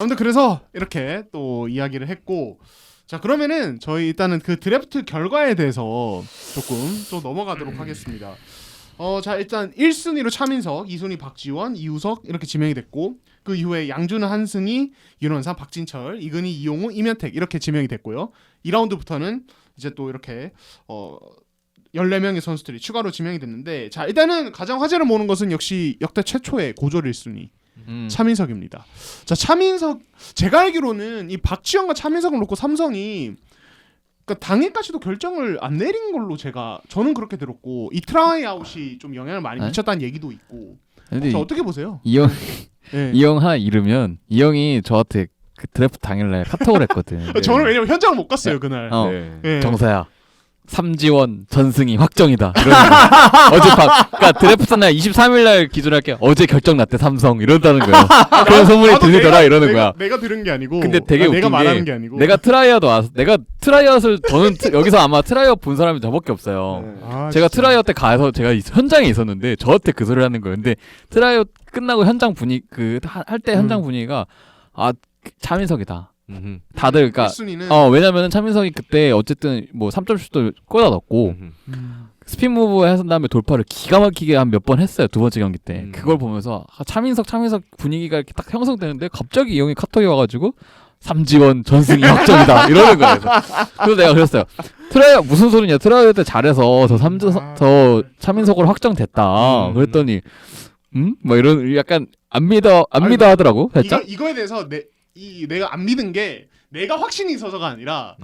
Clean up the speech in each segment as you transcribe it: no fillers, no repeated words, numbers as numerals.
아무튼 그래서 이렇게 또 이야기를 했고, 자 그러면은 저희 일단은 그 드래프트 결과에 대해서 조금 또 넘어가도록 하겠습니다. 자 일단 1순위로 차민석, 2순위 박지원, 이우석 이렇게 지명이 됐고, 그 이후에 양준은, 한승희, 윤원상, 박진철, 이근희, 이용우, 이면택 이렇게 지명이 됐고요. 2라운드부터는 이제 또 이렇게 14명의 선수들이 추가로 지명이 됐는데, 자 일단은 가장 화제를 모는 것은 역시 역대 최초의 고졸 1순위 차민석입니다. 자 차민석, 제가 알기로는 이 박지원과 차민석을 놓고 삼성이 그러니까 당일까지도 결정을 안 내린 걸로 저는 그렇게 들었고, 이 트라이아웃이 좀 영향을 많이 미쳤다는 얘기도 있고. 근데 어떻게 보세요? 이형 네. 이 형 하나 이르면 이 형이 저한테 그 드래프트 당일날 카톡을 했거든. 저는 왜냐면 현장을 못 갔어요 그날. 네. 정사야, 삼지원 전승이 확정이다. 어제 그러니까 드래프트 날 23일날 기준할게. 어제 결정 났대 삼성 이런다는 거야. 그런 소문이 들리더라 이러는 거야. 내가 들은 게 아니고. 근데 되게 웃긴 내가 말하는 게 게 아니고. 내가 트라이아웃을 저는 여기서 아마 트라이아웃 본 사람이 저밖에 없어요. 제가 진짜. 트라이아웃 때 가서 제가 현장에 있었는데 저한테 그 소리를 하는 거예요. 근데 트라이아웃 끝나고 현장 분위기 할 때 현장 분위기가 차민석이다. 다들 그러니까 1순위는 왜냐면은 차민석이 그때 어쨌든 뭐 3점슛도 꽂아 넣었고 스핀 무브 해서 다음에 돌파를 기가 막히게 한 몇 번 했어요. 두 번째 경기 때. 그걸 보면서 차민석 분위기가 이렇게 딱 형성되는데 갑자기 이 형이 카톡이 와가지고 삼지원 전승이 확정이다 이러는 거예요. 그래서 내가 그랬어요. 무슨 소리냐? 트라이어 때 잘해서 저 차민석으로 확정됐다. 그랬더니 뭐 이런 약간 안 믿어 하더라고. 살짝. 이거에 대해서 내가 안 믿은 게 내가 확신이 있어서가 아니라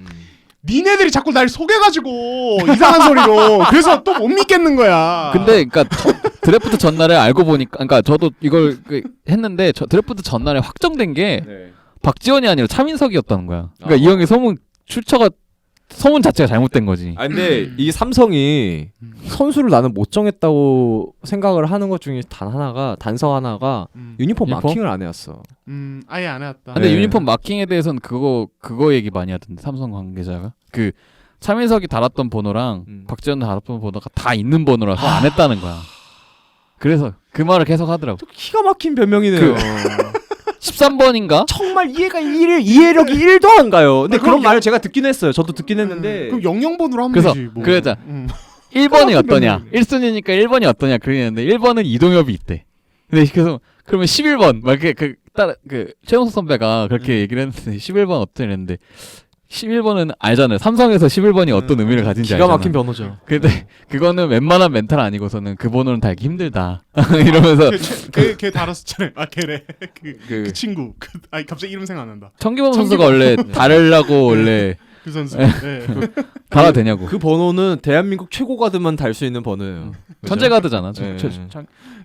니네들이 자꾸 날 속여가지고 이상한 소리로 그래서 또 못 믿겠는 거야. 근데 그러니까 드래프트 전날에 알고 보니까, 그러니까 저도 이걸 했는데 드래프트 전날에 확정된 게 박지원이 아니라 차민석이었다는 거야. 그러니까 이 형의 소문 자체가 잘못된 거지. 근데 이 삼성이 선수를 나는 못 정했다고 생각을 하는 것 중에 단서 하나가 유니폼 마킹을 안 해왔어. 아예 안 해왔다. 근데 유니폼 마킹에 대해서는 그거 얘기 많이 하던데, 삼성 관계자가 그 차민석이 달았던 번호랑 박지원 달았던 번호가 다 있는 번호라서 안 했다는 거야. 그래서 그 말을 계속 하더라고. 기가 막힌 변명이네요. 13번인가? 정말 이해력이 1도 안 가요. 근데 그런 말을 제가 듣긴 했어요. 저도 듣긴 했는데. 그럼 00번으로 하면 그래서 되지. 뭐. 그러자 1번이 어떠냐? 1순위니까 1번이 어떠냐? 그러는데 1번은 이동엽이 있대. 근데 그래서 그러면 11번 막 이렇게 최용석 선배가 그렇게 얘기를 했는데 11번 어떠냐 했는데 11번은 알잖아요. 삼성에서 11번이 어떤 의미를 가진지 알잖아. 기가 막힌 변호죠. 근데 그거는 웬만한 멘탈 아니고서는 그 번호는 달기 힘들다. 이러면서 걔 달았었잖아요. 걔래. 그 친구. 갑자기 이름 생각 안 난다. 청기범 선수가 원래 다르려고 원래 그 선수. 달아도 되냐고. 그 번호는 대한민국 최고 가드만 달 수 있는 번호예요. 천재 가드잖아. 네.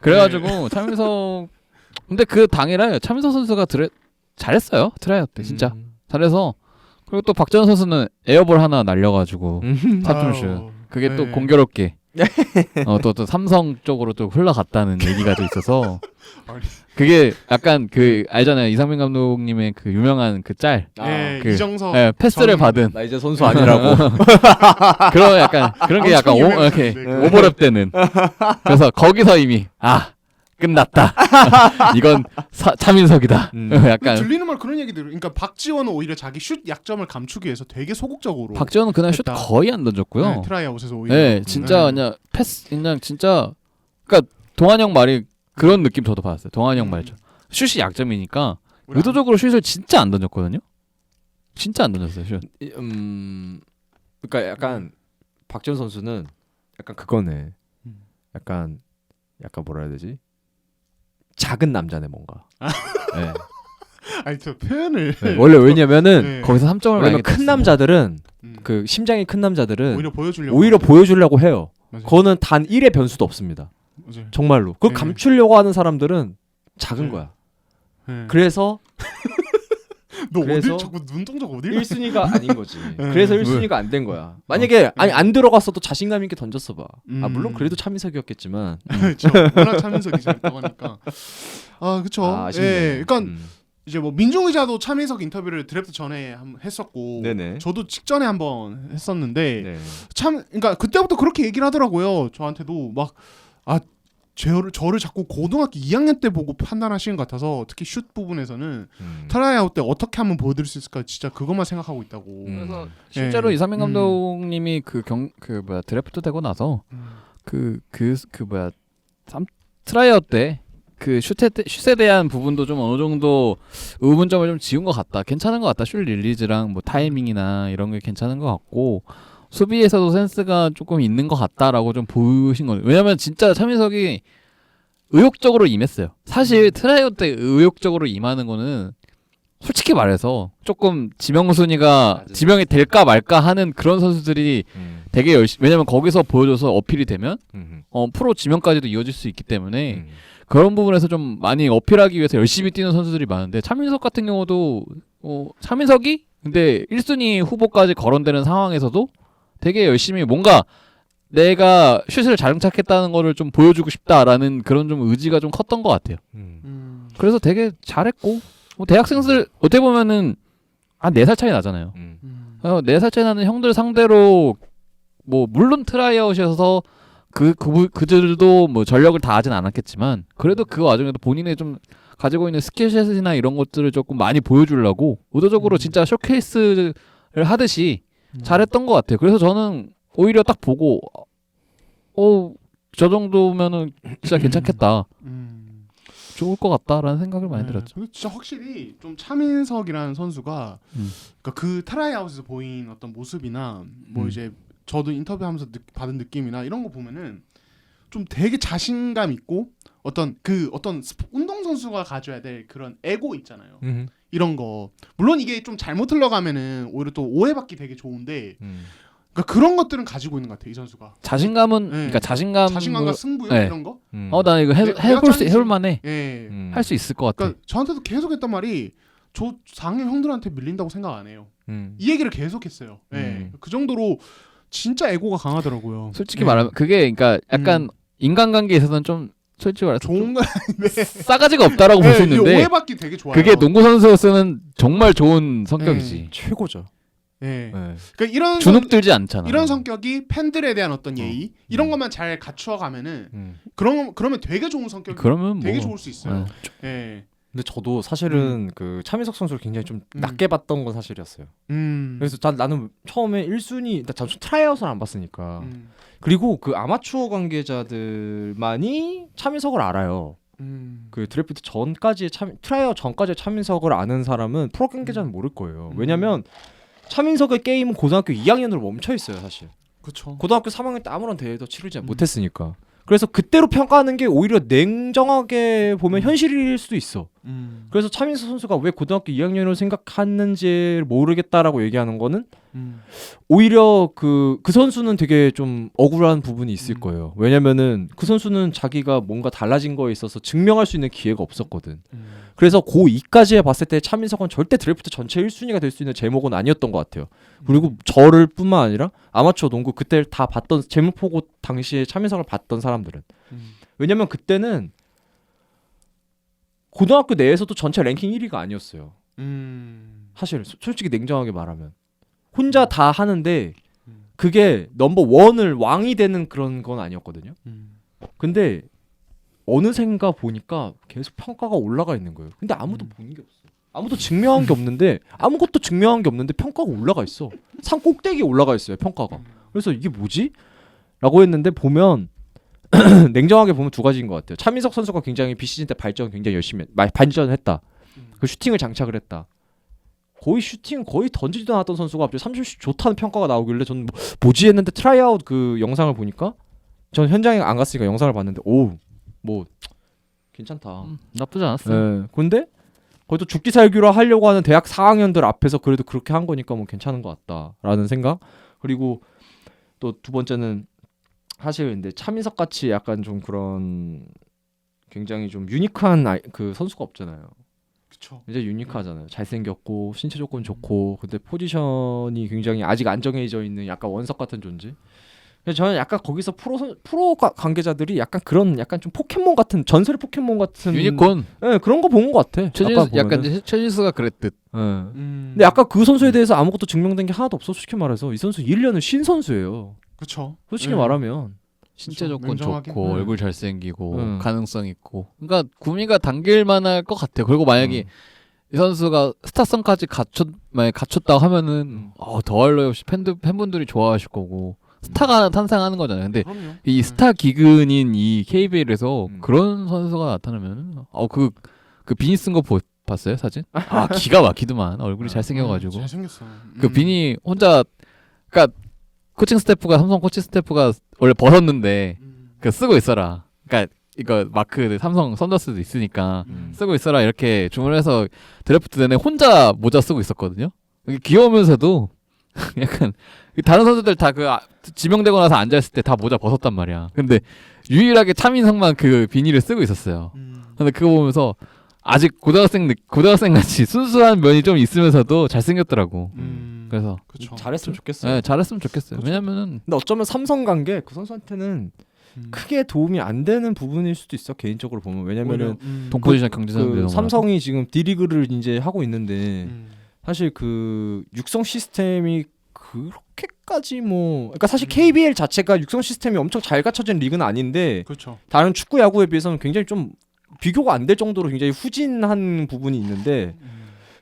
그래가지고 차민석, 근데 그 당일에 차민석 선수가 잘했어요. 트라이아웃 때 진짜 잘해서. 그리고 또 박지원 선수는 에어볼 하나 날려가지고 3점슛. 그게 또 공교롭게 또 삼성 쪽으로 또 흘러갔다는 얘기가 또 있어서 그게 약간 알잖아요. 이상민 감독님의 그 유명한 그 짤. 이정석. 패스를 받은. 나 이제 선수 아니라고. 그런 약간 그런 게 약간 이렇게 오버랩되는. 그래서 거기서 이미 끝났다. 이건 차민석이다. 약간 들리는 말 그런 얘기들. 그러니까 박지원은 오히려 자기 슛 약점을 감추기 위해서 되게 소극적으로. 박지원은 그날 슛 거의 안 던졌고요. 네, 트라이아웃에서 오히려. 네, 진짜 그냥 그냥 진짜. 그러니까 동환 형 말이 그런 느낌 저도 받았어요. 동환 형 말죠. 슛이 약점이니까 의도적으로 슛을 진짜 안 던졌거든요. 진짜 안 던졌어요 슛. 그러니까 약간 박지원 선수는 약간 그거네. 약간 뭐라 해야 되지? 작은 남자네 뭔가. 네. 아니 저 표현을 원래 왜냐면은 거기서 3점을 왜냐면 큰 남자들은 그 심장이 큰 남자들은 오히려 보여주려고 해요. 맞아요. 그거는 단 1의 변수도 없습니다. 맞아요. 정말로. 그걸 감추려고 하는 사람들은 작은 거야. 그래서 너 어딜 자꾸 눈동자가 어딜 1순위가 아닌 거지. 그래서 1순위가 안 된 거야. 만약에 안 들어갔어도 자신감 있게 던졌어 봐. 물론 그래도 차민석이었겠지만. 그렇죠. 워낙 차민석이 잘했다고 하니까. 그렇죠. 아쉽네. 그러니까 이제 뭐 민중 기자도 차민석 인터뷰를 드래프트 전에 했었고, 네네. 저도 직전에 한번 했었는데 네. 그러니까 그때부터 그렇게 얘기를 하더라고요. 저한테도 막 저를 자꾸 고등학교 2학년 때 보고 판단하시는 것 같아서 특히 슛 부분에서는 트라이아웃 때 어떻게 하면 보여드릴 수 있을까 진짜 그것만 생각하고 있다고. 그래서 실제로 이상민 감독님이 드래프트 되고 나서 트라이아웃 때 그 슛에 대한 부분도 좀 어느 정도 의문점을 좀 지운 것 같다. 괜찮은 것 같다. 슛 릴리즈랑 뭐 타이밍이나 이런 게 괜찮은 것 같고 수비에서도 센스가 조금 있는 것 같다라고 좀 보이신 거예요. 왜냐면 진짜 차민석이 의욕적으로 임했어요. 사실 트라이아웃 때 의욕적으로 임하는 거는 솔직히 말해서 조금 지명순위가 지명이 될까 말까 하는 그런 선수들이 되게 열심히, 왜냐면 거기서 보여줘서 어필이 되면 프로 지명까지도 이어질 수 있기 때문에 그런 부분에서 좀 많이 어필하기 위해서 열심히 뛰는 선수들이 많은데 차민석 같은 경우도 차민석이 근데 1순위 후보까지 거론되는 상황에서도 되게 열심히 뭔가 내가 슛을 장착했다는 거를 좀 보여주고 싶다라는 그런 좀 의지가 좀 컸던 것 같아요. 그래서 되게 잘했고 뭐 대학생들 어떻게 보면은 한 4살 차이 나잖아요. 4살 차이 나는 형들 상대로 뭐 물론 트라이아웃이어서 그들도 뭐 전력을 다하진 않았겠지만 그래도 그 와중에도 본인의 좀 가지고 있는 스킬셋이나 이런 것들을 조금 많이 보여주려고 의도적으로 진짜 쇼케이스를 하듯이 잘했던 것 같아요. 그래서 저는 오히려 딱 보고 저 정도면은 진짜 괜찮겠다. 좋을 것 같다라는 생각을 많이 들었죠. 진짜 확실히 좀 차민석이라는 선수가 그러니까 그 트라이아웃에서 보인 어떤 모습이나 뭐 이제 저도 인터뷰하면서 받은 느낌이나 이런 거 보면은 좀 되게 자신감 있고 어떤 운동 선수가 가져야 될 그런 에고 있잖아요. 이런 거 물론 이게 좀 잘못 흘러가면은 오히려 또 오해받기 되게 좋은데 그러니까 그런 것들은 가지고 있는 것 같아 이 선수가. 자신감은 그러니까 자신감과 승부욕 이런 거. 나 이거 해볼 만해. 할 수 있을 것 같아. 그러니까 저한테도 계속 했던 말이 저 4학년 형들한테 밀린다고 생각 안 해요. 이 얘기를 계속했어요. 그 정도로 진짜 에고가 강하더라고요. 솔직히 말하면 그게 그러니까 약간 인간관계에 있어서는 좀 솔직히 말해서 좋은 거 싸가지가 없다라고 볼 수 있는데 오해받기 되게 좋아요. 그게 농구 선수로서는 정말 좋은 성격이지. 최고죠. 그러니까 이런 주눅들지 않잖아. 이런 성격이 팬들에 대한 어떤 예의 이런 것만 잘 갖추어 가면은 그러면 되게 좋은 성격이 그러면 되게 뭐, 좋을 수 있어요. 근데 저도 사실은 그 차민석 선수를 굉장히 좀 낮게 봤던 건 사실이었어요. 그래서 나는 처음에 1순위 트라이아웃을 안 봤으니까 그리고 그 아마추어 관계자들만이 차민석을 알아요. 그 드래프트 전까지 트라이아웃 전까지 차민석을 아는 사람은 프로 관계자는 모를 거예요. 왜냐면 차민석의 게임은 고등학교 2학년으로 멈춰 있어요, 사실. 그렇죠. 고등학교 3학년 때 아무런 대회도 치르지 못했으니까. 그래서 그때로 평가하는 게 오히려 냉정하게 보면 현실일 수도 있어. 그래서 차민석 선수가 왜 고등학교 2학년으로 생각하는지 모르겠다라고 얘기하는 거는 오히려 그 선수는 되게 좀 억울한 부분이 있을 거예요. 왜냐면은 그 선수는 자기가 뭔가 달라진 거에 있어서 증명할 수 있는 기회가 없었거든. 그래서 고2까지 봤을 때 차민석은 절대 드래프트 전체 1순위가 될 수 있는 제목은 아니었던 것 같아요. 그리고 저를 뿐만 아니라 아마추어 농구 그때 다 봤던 제목 보고 당시에 차민석을 봤던 사람들은 왜냐면 그때는 고등학교 내에서도 전체 랭킹 1위가 아니었어요. 사실 솔직히 냉정하게 말하면 혼자 다 하는데 그게 넘버 원을 왕이 되는 그런 건 아니었거든요. 근데 어느샌가 보니까 계속 평가가 올라가 있는 거예요. 근데 아무도 보는 게 없어. 아무도 증명한 게 없는데 아무것도 증명한 게 없는데 평가가 올라가 있어. 산 꼭대기에 올라가 있어요, 평가가. 그래서 이게 뭐지? 라고 했는데 보면 냉정하게 보면 두 가지인 것 같아요. 차민석 선수가 굉장히 비시즌 때 발전을 굉장히 열심히 발전을 했다. 그 슈팅을 장착을 했다. 슈팅 거의 던지지도 않았던 선수가 갑자기 30슛 좋다는 평가가 나오길래 저는 뭐지 했는데 트라이아웃 그 영상을 보니까 전 현장에 안 갔으니까 영상을 봤는데 뭐 괜찮다. 나쁘지 않았어요. 근데 거기도 죽기 살기로 하려고 하는 대학 4학년들 앞에서 그래도 그렇게 한 거니까 뭐 괜찮은 것 같다라는 생각. 그리고 또 두 번째는 사실 근데 차민석 같이 약간 좀 그런 굉장히 좀 유니크한 그 선수가 없잖아요. 그렇죠. 이제 유니크하잖아요. 잘생겼고 신체 조건 좋고 근데 포지션이 굉장히 아직 안 정해져 있는 약간 원석 같은 존재. 저는 약간 거기서 프로 관계자들이 약간 그런 약간 좀 포켓몬 같은 전설의 포켓몬 같은 유니콘. 그런 거 본 것 같아. 약간 최진수가 그랬듯. 근데 약간 그 선수에 대해서 아무것도 증명된 게 하나도 없어. 솔직히 말해서 이 선수 1년은 신 선수예요. 그렇죠. 솔직히 말하면 신체 그쵸, 조건 냉정하게. 좋고 얼굴 잘생기고 음. 가능성 있고. 그러니까 구미가 당길 만할 것 같아요. 그리고 만약에 이 선수가 스타성까지 만약에 갖췄다고 하면은 더할 나위 없이 팬분들이 좋아하실 거고 스타가 탄생하는 거잖아요. 근데 그럼요. 이 스타 기근인 이 KBL에서 음. 그런 선수가 나타나면 그 비니 쓴 거 봤어요 사진? 아 기가 막히더만 얼굴이 잘생겨가지고 잘생겼어. 그 비니 혼자 그러니까 코칭 스태프가 삼성 코칭 스태프가 원래 벗었는데 그 쓰고 있어라. 그러니까 이거 마크 삼성 썬더스도 있으니까 쓰고 있어라 이렇게 주문해서 드래프트 내내 혼자 모자 쓰고 있었거든요. 이게 귀여우면서도 약간 다른 선수들 다 그 지명되고 나서 앉아있을 때 다 모자 벗었단 말이야. 근데 유일하게 차민석만 그 비니를 쓰고 있었어요. 근데 그거 보면서 아직 고등학생 같이 순수한 면이 좀 있으면서도 잘생겼더라고. 그래서 그쵸. 잘했으면 좋겠어요. 네, 잘했으면 좋겠어요. 그쵸. 왜냐면은 근데 어쩌면 삼성 간 게 그 선수한테는 크게 도움이 안 되는 부분일 수도 있어. 개인적으로 보면 왜냐면은 동포지션 경제선수 그 삼성이 지금 D리그를 이제 하고 있는데 사실 그 육성 시스템이 그렇게까지 그러니까 사실 KBL 자체가 육성 시스템이 엄청 잘 갖춰진 리그는 아닌데 그렇죠. 다른 축구 야구에 비해서는 굉장히 좀 비교가 안 될 정도로 굉장히 후진한 부분이 있는데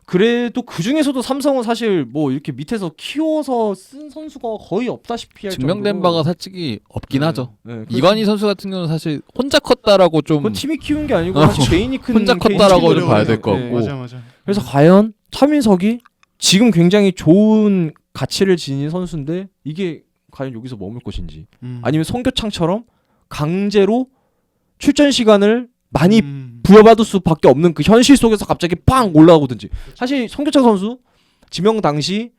그래도 그 중에서도 삼성은 사실 이렇게 밑에서 키워서 쓴 선수가 거의 없다시피 할 증명된 정도로 바가 솔직히 없긴 하죠. 네, 이관희 선수 같은 경우는 사실 혼자 컸다라고 좀 그 팀이 키운 게 아니고 사실 개인이 큰 혼자 케이스인 컸다라고 거죠. 좀 봐야 될 것 네. 같고. 맞아. 그래서 과연 차민석이 지금 굉장히 좋은 가치를 지닌 선수인데 이게 과연 여기서 머물 것인지 아니면 송교창처럼 강제로 출전 시간을 많이 부여받을 수밖에 없는 그 현실 속에서 갑자기 빵 올라오든지. 사실 송교창 선수 지명 당시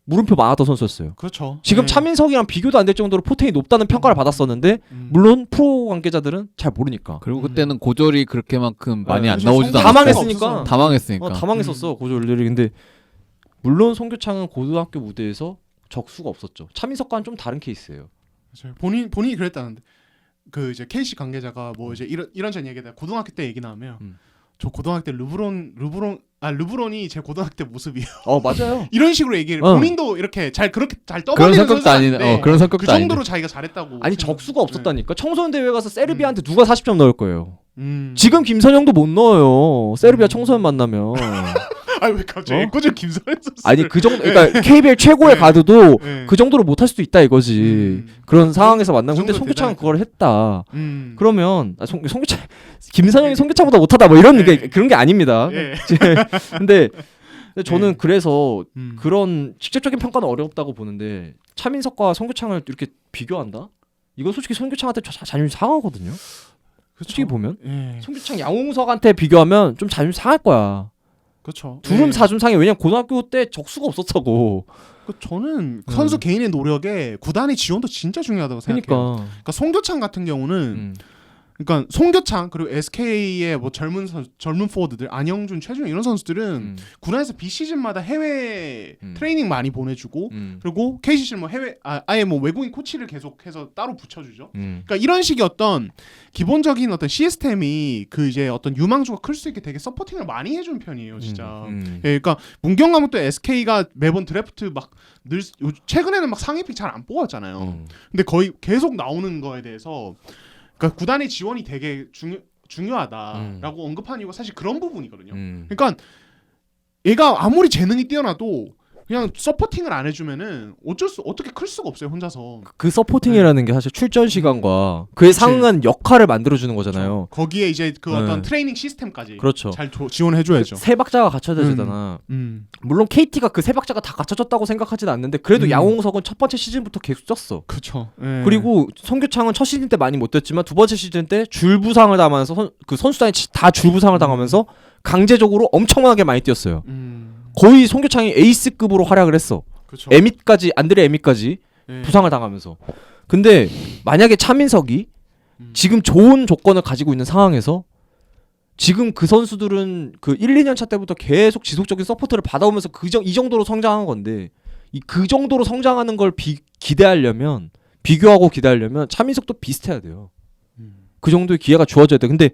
물음표 많았던 선수였어요. 그렇죠. 지금 네. 차민석이랑 비교도 안 될 정도로 포텐이 높다는 평가를 받았었는데 물론 프로 관계자들은 잘 모르니까 그리고 그때는 고졸이 그렇게만큼 많이 안 사실 나오지도 다 않았고 망했으니까. 다 망했으니까. 다 망했었어 고졸들이. 근데 물론 송교창은 고등학교 무대에서 적수가 없었죠. 차민석과는 좀 다른 케이스예요. 맞아요. 본인이 그랬다는데 그 이제 KC 관계자가 이제 이런저런 얘기다 고등학교 때 얘기 나오면 저 고등학교 때 르브론이 제 고등학교 때 모습이에요. 맞아요. 이런 식으로 얘기를 본인도 이렇게 그렇게 잘 그런 떠벌리는 성격도 선수는 아니네. 아닌데 그런 성격도 그 정도로 아닌데. 자기가 잘했다고. 아니 적수가 없었다니까. 청소년 대회 가서 세르비아한테 누가 40점 넣을 거예요. 음. 지금 김선영도 못 넣어요. 세르비아 청소년 만나면. 아니 왜 갑자기 애꿎은 김선영 선수? 아니 그 정도 그러니까 KBL 최고의 가드도 네. 그 정도로 못 할 수도 있다 이거지. 그런 상황에서 만나면 근데 정도로 송교창은 대단했다. 그걸 했다. 음. 그러면 송교창 김선영이 송교창보다 못하다 이런 게 그런 게 아닙니다. 예. 근데 저는 네. 그래서 그런 직접적인 평가는 어렵다고 보는데 차민석과 송교창을 이렇게 비교한다? 이건 솔직히 송교창한테 자존심 상하거든요. 솔직히 보면 예. 송교창 양홍석한테 비교하면 좀 자존심 상할 거야. 그렇죠. 두름 예. 사준 상해. 왜냐면 고등학교 때 적수가 없었다고. 저는 선수 개인의 노력에 구단의 지원도 진짜 중요하다고 생각해요. 그러니까 송교창 같은 경우는 그러니까 송교창 그리고 SK의 젊은 포워드들 안영준, 최준영 이런 선수들은 구단에서 비시즌마다 해외 트레이닝 많이 보내주고 그리고 KCC는 해외 아예 외국인 코치를 계속해서 따로 붙여주죠. 그러니까 이런 식의 어떤 기본적인 어떤 시스템이 그 이제 어떤 유망주가 클 수 있게 되게 서포팅을 많이 해주는 편이에요, 진짜. 예, 그러니까 문경 가면 또 SK가 매번 드래프트 최근에는 막 상위픽 잘 안 뽑았잖아요. 근데 거의 계속 나오는 거에 대해서. 그러니까 구단의 지원이 되게 중요하다라고 언급한 이유가 사실 그런 부분이거든요. 그러니까 얘가 아무리 재능이 뛰어나도 그냥 서포팅을 안 해주면은 어떻게 클 수가 없어요 혼자서. 그 서포팅이라는 게 사실 출전 시간과 그에 상응한 역할을 만들어주는 거잖아요. 거기에 이제 그 어떤 트레이닝 시스템까지 그렇죠. 잘 지원해줘야죠. 세 박자가 갖춰져야 물론 KT가 그 세 박자가 다 갖춰졌다고 생각하지는 않는데 그래도 양홍석은 첫 번째 시즌부터 계속 쪘어. 그렇죠. 그리고 송교창은 첫 시즌 때 많이 못 뛰었지만 두 번째 시즌 때 줄 부상을 당하면서 그 선수단이 다 줄 부상을 당하면서 강제적으로 엄청나게 많이 뛰었어요. 거의 송교창이 에이스급으로 활약을 했어. 그쵸. 안드레 에밋까지 네. 부상을 당하면서. 근데 만약에 차민석이 지금 좋은 조건을 가지고 있는 상황에서 지금 그 선수들은 그 1, 2년 차 때부터 계속 지속적인 서포트를 받아오면서 이 정도로 성장한 건데 그 정도로 성장하는 걸 비교하고 기대하려면 차민석도 비슷해야 돼요. 그 정도의 기회가 주어져야 돼. 근데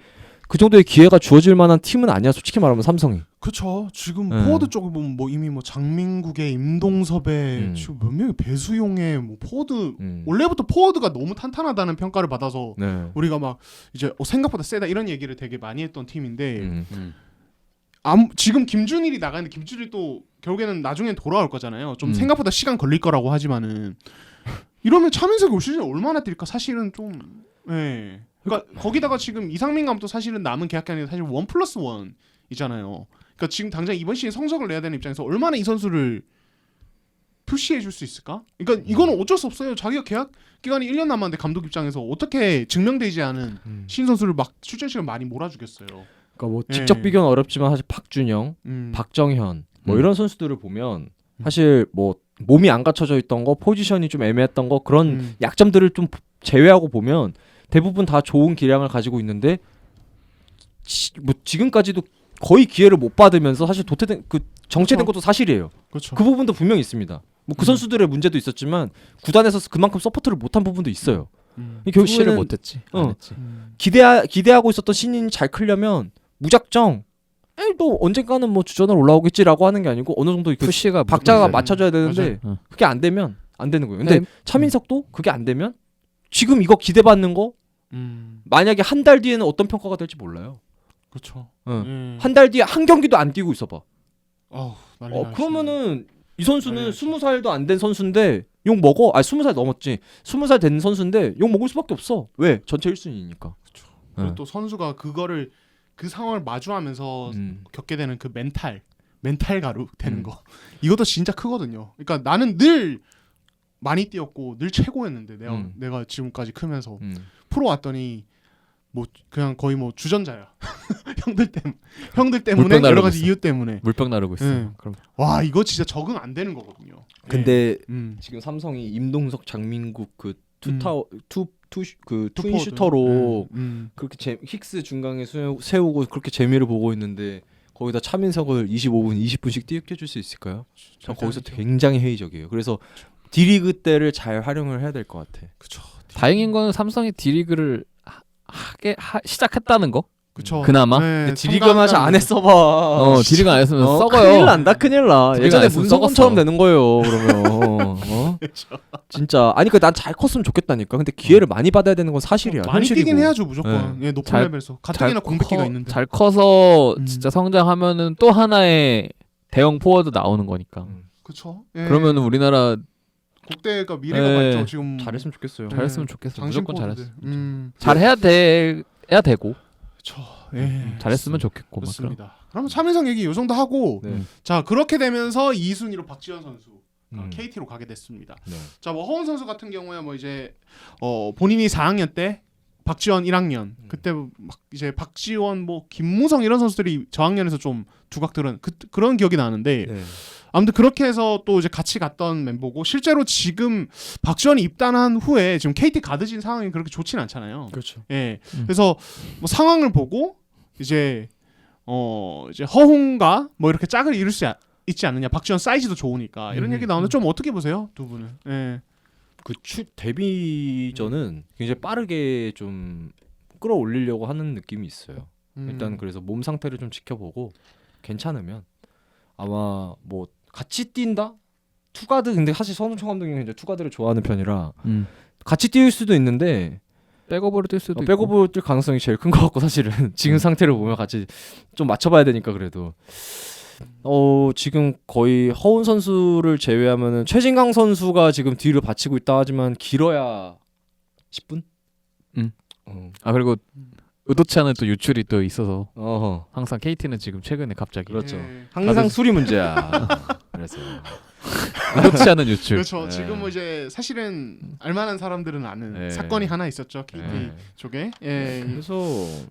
그 정도의 기회가 주어질 만한 팀은 아니야. 솔직히 말하면 삼성이. 그렇죠. 지금 네. 포워드 쪽에 보면 뭐 이미 뭐 장민국의 임동섭의 지금 몇 명이 배수용의 뭐 포워드 원래부터 포워드가 너무 탄탄하다는 평가를 받아서 네. 우리가 막 이제 생각보다 세다 이런 얘기를 되게 많이 했던 팀인데 음. 지금 김준일이 나가는데 김준일이 또 결국에는 나중엔 돌아올 거잖아요. 좀 음. 생각보다 시간 걸릴 거라고 하지만은 이러면 차민석이 올 시즌에 얼마나 뛸까 사실은 좀 예. 그러니까 거기다가 지금 이상민 감독도 사실은 남은 계약 기간이 사실 1+1이잖아요. 그러니까 지금 당장 이번 시즌 성적을 내야 되는 입장에서 얼마나 이 선수를 푸시해 줄 수 있을까? 그러니까 이거는 어쩔 수 없어요. 자기가 계약 기간이 1년 남았는데 감독 입장에서 어떻게 증명되지 않은 신 선수를 막 출전 시간 많이 몰아주겠어요. 그러니까 뭐 예. 직접 비교는 어렵지만 사실 박준영, 박정현 뭐 이런 선수들을 보면 사실 뭐 몸이 안 갖춰져 있던 거, 포지션이 좀 애매했던 거 그런 약점들을 좀 제외하고 보면 대부분 다 좋은 기량을 가지고 있는데 뭐 지금까지도 거의 기회를 못 받으면서 사실 도태된 그 정체된 그렇죠. 것도 사실이에요. 그렇죠. 그 부분도 분명히 있습니다. 뭐 그 선수들의 문제도 있었지만 구단에서 그만큼 서포트를 못한 부분도 있어요. 푸시를 결국에는 못했지. 안 어. 했지. 기대하고 있었던 신인이 잘 크려면 무작정 또 언젠가는 뭐 주전을 올라오겠지라고 하는 게 아니고 어느 정도 그 푸시가 박자가 무조건 맞춰져야 되는데 맞아요. 그게 안 되면 안 되는 거예요. 근데 네. 차민석도 그게 안 되면 지금 이거 기대받는 거 만약에 한 달 뒤에는 어떤 평가가 될지 몰라요. 그렇죠. 한 달 뒤에 한 경기도 안 뛰고 있어봐. 난리 나겠습니다. 그러면은 이 선수는 알겠지. 20살도 안 된 선수인데 욕 먹어? 20살 넘었지. 20살 된 선수인데 욕 먹을 수밖에 없어. 왜? 전체 1순위니까. 그리고 또 선수가 그거를 그 상황을 마주하면서 겪게 되는 그 멘탈 가루 되는 거 이것도 진짜 크거든요. 그러니까 나는 늘 많이 뛰었고 늘 최고였는데 내가 지금까지 크면서 프로 왔더니 뭐 그냥 거의 뭐 주전자야. 형들 때문에 물병 여러 나르고 가지 있어. 이유 때문에 물병 나르고 있어. 네. 그럼 와 이거 진짜 적응 안 되는 거거든요. 근데 네. 지금 삼성이 임동석, 장민국 그 트윈 투포워드. 슈터로 음. 그렇게 힉스 중간에 세우고 그렇게 재미를 보고 있는데 거기다 차민석을 25분, 20분씩 뛰게 해줄 수 있을까요? 전 거기서 굉장히 회의적이에요. 그래서 D리그 때를 잘 활용을 해야 될 것 같아. 그쵸. 다행인 거는 삼성이 D리그를 시작했다는 거. 그쵸. 그나마? 네, 근데 D리그 맛이 안 했어봐. D리그 안 했으면 썩어요. 큰일 난다, 큰일 나. D리그 예전에 안 했으면 문성곤처럼 썩었어. 되는 거예요. 그러면 진짜 아니 난 잘 컸으면 좋겠다니까. 근데 기회를 많이 받아야 되는 건 사실이야. 많이 현실이고. 뛰긴 해야죠 무조건. 예, 높은 잘- 레벨에서 가뜩이나 공백기가 있는데. 잘 커서 음. 진짜 성장하면은 또 하나의 대형 포워드 나오는 거니까. 그쵸. 예. 그러면 우리나라 국대가 미래가 예. 밝죠 지금. 잘했으면 좋겠어요. 네. 잘했으면 좋겠어. 장신 무조건 포워드들. 잘했어. 잘해야 되고 그쵸. 예. 잘했으면 좋겠고. 막 그런. 그렇습니다. 그러면 차민석 얘기 요 정도 하고 네. 자 그렇게 되면서 2순위로 박지원 선수 음. KT로 가게 됐습니다. 네. 자 뭐 허훈 선수 같은 경우에 뭐 이제 본인이 4학년 때 박지원 1학년 그때 막 이제 박지원 뭐 김무성 이런 선수들이 저학년에서 좀 두각들은 그런 기억이 나는데 네. 아무튼 그렇게 해서 또 이제 같이 갔던 멤버고 실제로 지금 박지원이 입단한 후에 지금 KT 가드진 상황이 그렇게 좋진 않잖아요. 그렇죠. 예. 그래서 뭐 상황을 보고 이제 이제 허훈과 뭐 이렇게 짝을 이룰 수 있지 않느냐. 박지원 사이즈도 좋으니까 이런 얘기 나오는데 좀 어떻게 보세요, 두 분은? 예. 그 데뷔전은 굉장히 빠르게 좀 끌어올리려고 하는 느낌이 있어요. 일단 그래서 몸 상태를 좀 지켜보고 괜찮으면 아마 뭐 같이 뛴다? 투가드 근데 사실 손흥민 감독이 이제 투가드를 좋아하는 편이라 같이 뛸 수도 있는데 백업으로 뛸 수도 있고. 백업으로 뛸 가능성이 제일 큰 것 같고 사실은 지금 상태를 보면 같이 좀 맞춰봐야 되니까 그래도 지금 거의 허훈 선수를 제외하면은 최진강 선수가 지금 뒤를 받치고 있다 하지만 길어야 10분? 그리고 의도치 않은 또 유출이 또 있어서 어허. 항상 KT는 지금 최근에 갑자기 그렇죠. 예. 항상 술이 문제야. 그래서 의도치 않은 유출. 그렇죠. 네. 지금 뭐 이제 사실은 알만한 사람들은 아는 네. 사건이 하나 있었죠 KT 네. 쪽에. 예. 그래서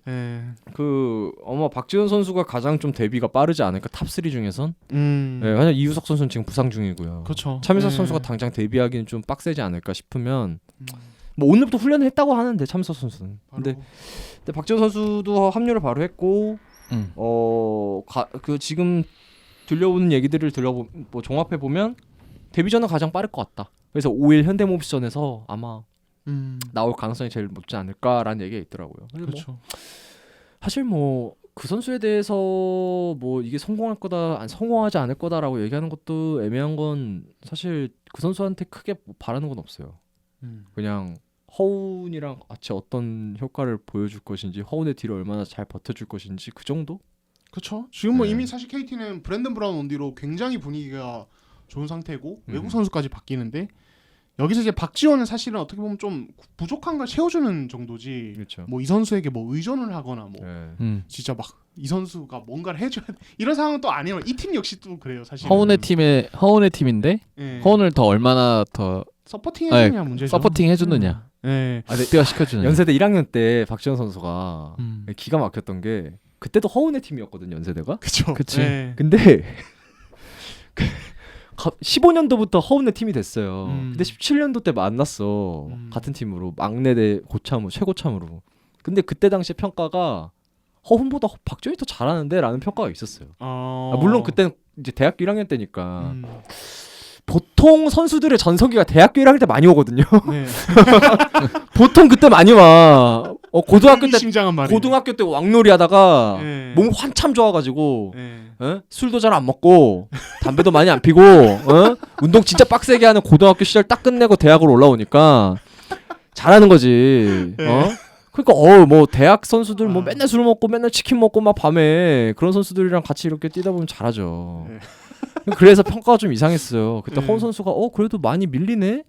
예. 아마 박지원 선수가 가장 좀 데뷔가 빠르지 않을까 탑3 중에선. 네. 왜냐면 이우석 선수는 지금 부상 중이고요. 그렇죠. 차민석 예. 선수가 당장 데뷔하기는 좀 빡세지 않을까 싶으면 뭐 오늘부터 훈련을 했다고 하는데 차민석 선수는. 근데 박지원 선수도 합류를 바로 했고 그 지금 들려오는 얘기들을 뭐 종합해 보면 데뷔전은 가장 빠를 것 같다. 그래서 5일 현대모비스전에서 아마 나올 가능성이 제일 높지 않을까라는 얘기가 있더라고요. 그렇죠. 사실 뭐 그 선수에 대해서 뭐 이게 성공할 거다, 안 성공하지 않을 거다라고 얘기하는 것도 애매한 건 사실 그 선수한테 크게 뭐 바라는 건 없어요. 그냥 허운이랑 같이 어떤 효과를 보여줄 것인지, 허운의 뒤를 얼마나 잘 버텨줄 것인지 그 정도? 그렇죠. 지금 뭐 네. 이미 사실 KT는 브랜든 브라운 온디로 굉장히 분위기가 좋은 상태고 외국 음. 선수까지 바뀌는데 여기서 이제 박지원은 사실은 어떻게 보면 좀 부족한 걸 채워주는 정도지. 그렇죠. 뭐 이 선수에게 뭐 의존을 하거나 뭐 네. 진짜 막 이 선수가 뭔가를 해줘야 돼. 이런 상황은 또 아니에요. 이 팀 역시 또 그래요. 사실. 허운의 팀인데 예. 허운을 더 얼마나 더 서포팅 해주냐 문제죠. 서포팅 해주느냐, 예. 득대화 시켜주느냐. 연세대 1학년 때 박지원 선수가 음. 기가 막혔던 게 그때도 허운의 팀이었거든요, 연세대가. 그쵸. 그치. 예. 근데 15년도부터 허운의 팀이 됐어요. 근데 17년도 때 만났어. 같은 팀으로 막내대 고참으로 최고참으로. 근데 그때 당시 평가가 허훈보다 박지원이 더 잘하는데 라는 평가가 있었어요. 물론 그때는 이제 대학교 1학년 때니까 보통 선수들의 전성기가 대학교 1학년 때 많이 오거든요. 네. 보통 그때 많이 와. 고등학교 때 심장한 말이. 고등학교 때 왕놀이 하다가 예. 몸 한참 좋아가지고 예. 술도 잘 안 먹고 담배도 많이 안 피고 운동 진짜 빡세게 하는 고등학교 시절 딱 끝내고 대학으로 올라오니까 잘하는 거지. 그러니까 뭐 대학 선수들 뭐 맨날 술 먹고 맨날 치킨 먹고 막 밤에 그런 선수들이랑 같이 이렇게 뛰다 보면 잘하죠. 그래서 평가가 좀 이상했어요. 그때 허운 선수가 그래도 많이 밀리네.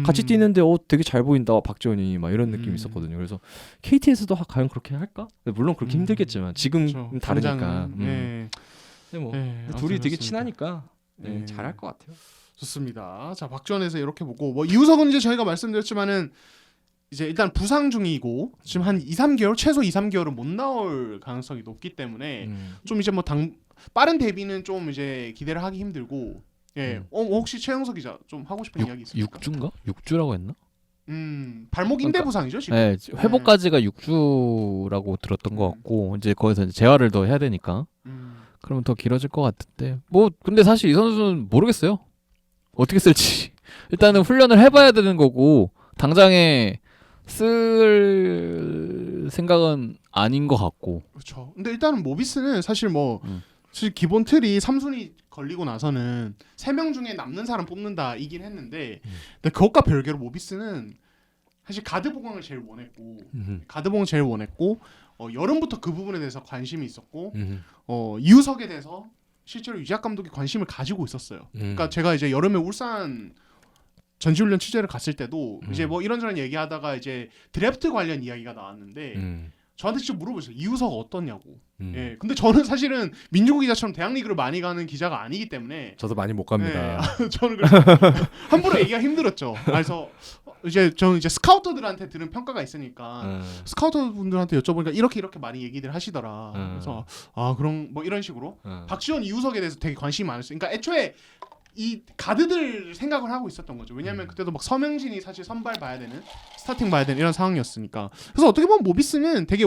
같이 뛰는데 되게 잘 보인다 박지원이 막 이런 느낌이 있었거든요. 그래서 KT에서도 과연 그렇게 할까? 물론 그렇게 힘들겠지만 지금 그렇죠. 다르니까. 당장은, 예. 근데 뭐 예, 둘이 아무튼 되게 그렇습니다. 친하니까 예. 잘할 것 같아요. 좋습니다. 자 박지원에서 이렇게 보고 뭐 이우석은 이제 저희가 말씀드렸지만은 이제 일단 부상 중이고 지금 한 2-3개월 최소 2-3개월은 못 나올 가능성이 높기 때문에 좀 이제 뭐 빠른 데뷔는 좀 이제 기대를 하기 힘들고 예. 혹시 최영석 기자 좀 하고 싶은 이야기 있습니까? 6주인가? 6주라고 했나? 발목 인대 그러니까, 부상이죠 지금. 네, 회복까지가 6주라고 들었던 것 같고 이제 거기서 이제 재활을 더 해야 되니까 그러면 더 길어질 것 같은데 뭐 근데 사실 이 선수는 모르겠어요. 어떻게 쓸지 일단은 훈련을 해봐야 되는 거고 당장에 쓸 생각은 아닌 것 같고. 그렇죠. 근데 일단은 모비스는 사실 뭐 사실 기본 틀이 3순위 걸리고 나서는 3명 중에 남는 사람 뽑는다 이긴 했는데 근데 그것과 별개로 모비스는 사실 가드 보강을 제일 원했고 가드 보강 제일 원했고 여름부터 그 부분에 대해서 관심이 있었고 이우석에 대해서 실제로 유지학 감독이 관심을 가지고 있었어요. 그러니까 제가 이제 여름에 울산 전지훈련 취재를 갔을 때도 이제 뭐 이런저런 얘기하다가 이제 드래프트 관련 이야기가 나왔는데 저한테 직접 물어보셨어요. 이우석 어떠냐고. 예. 근데 저는 사실은 민주국 기자처럼 대학 리그를 많이 가는 기자가 아니기 때문에 저도 많이 못 갑니다. 예. 저는 그래서 함부로 얘기가 힘들었죠. 그래서 이제 저는 이제 스카우터들한테 들은 평가가 있으니까 스카우터 분들한테 여쭤보니까 이렇게 많이 얘기들 하시더라. 그래서 그럼 뭐 이런 식으로 박지원 이우석에 대해서 되게 관심이 많았어요. 그러니까 애초에 이 가드들 생각을 하고 있었던 거죠. 왜냐하면 그때도 막 서명진이 사실 선발 봐야 되는 스타팅 봐야 되는 이런 상황이었으니까. 그래서 어떻게 보면 모비스는 되게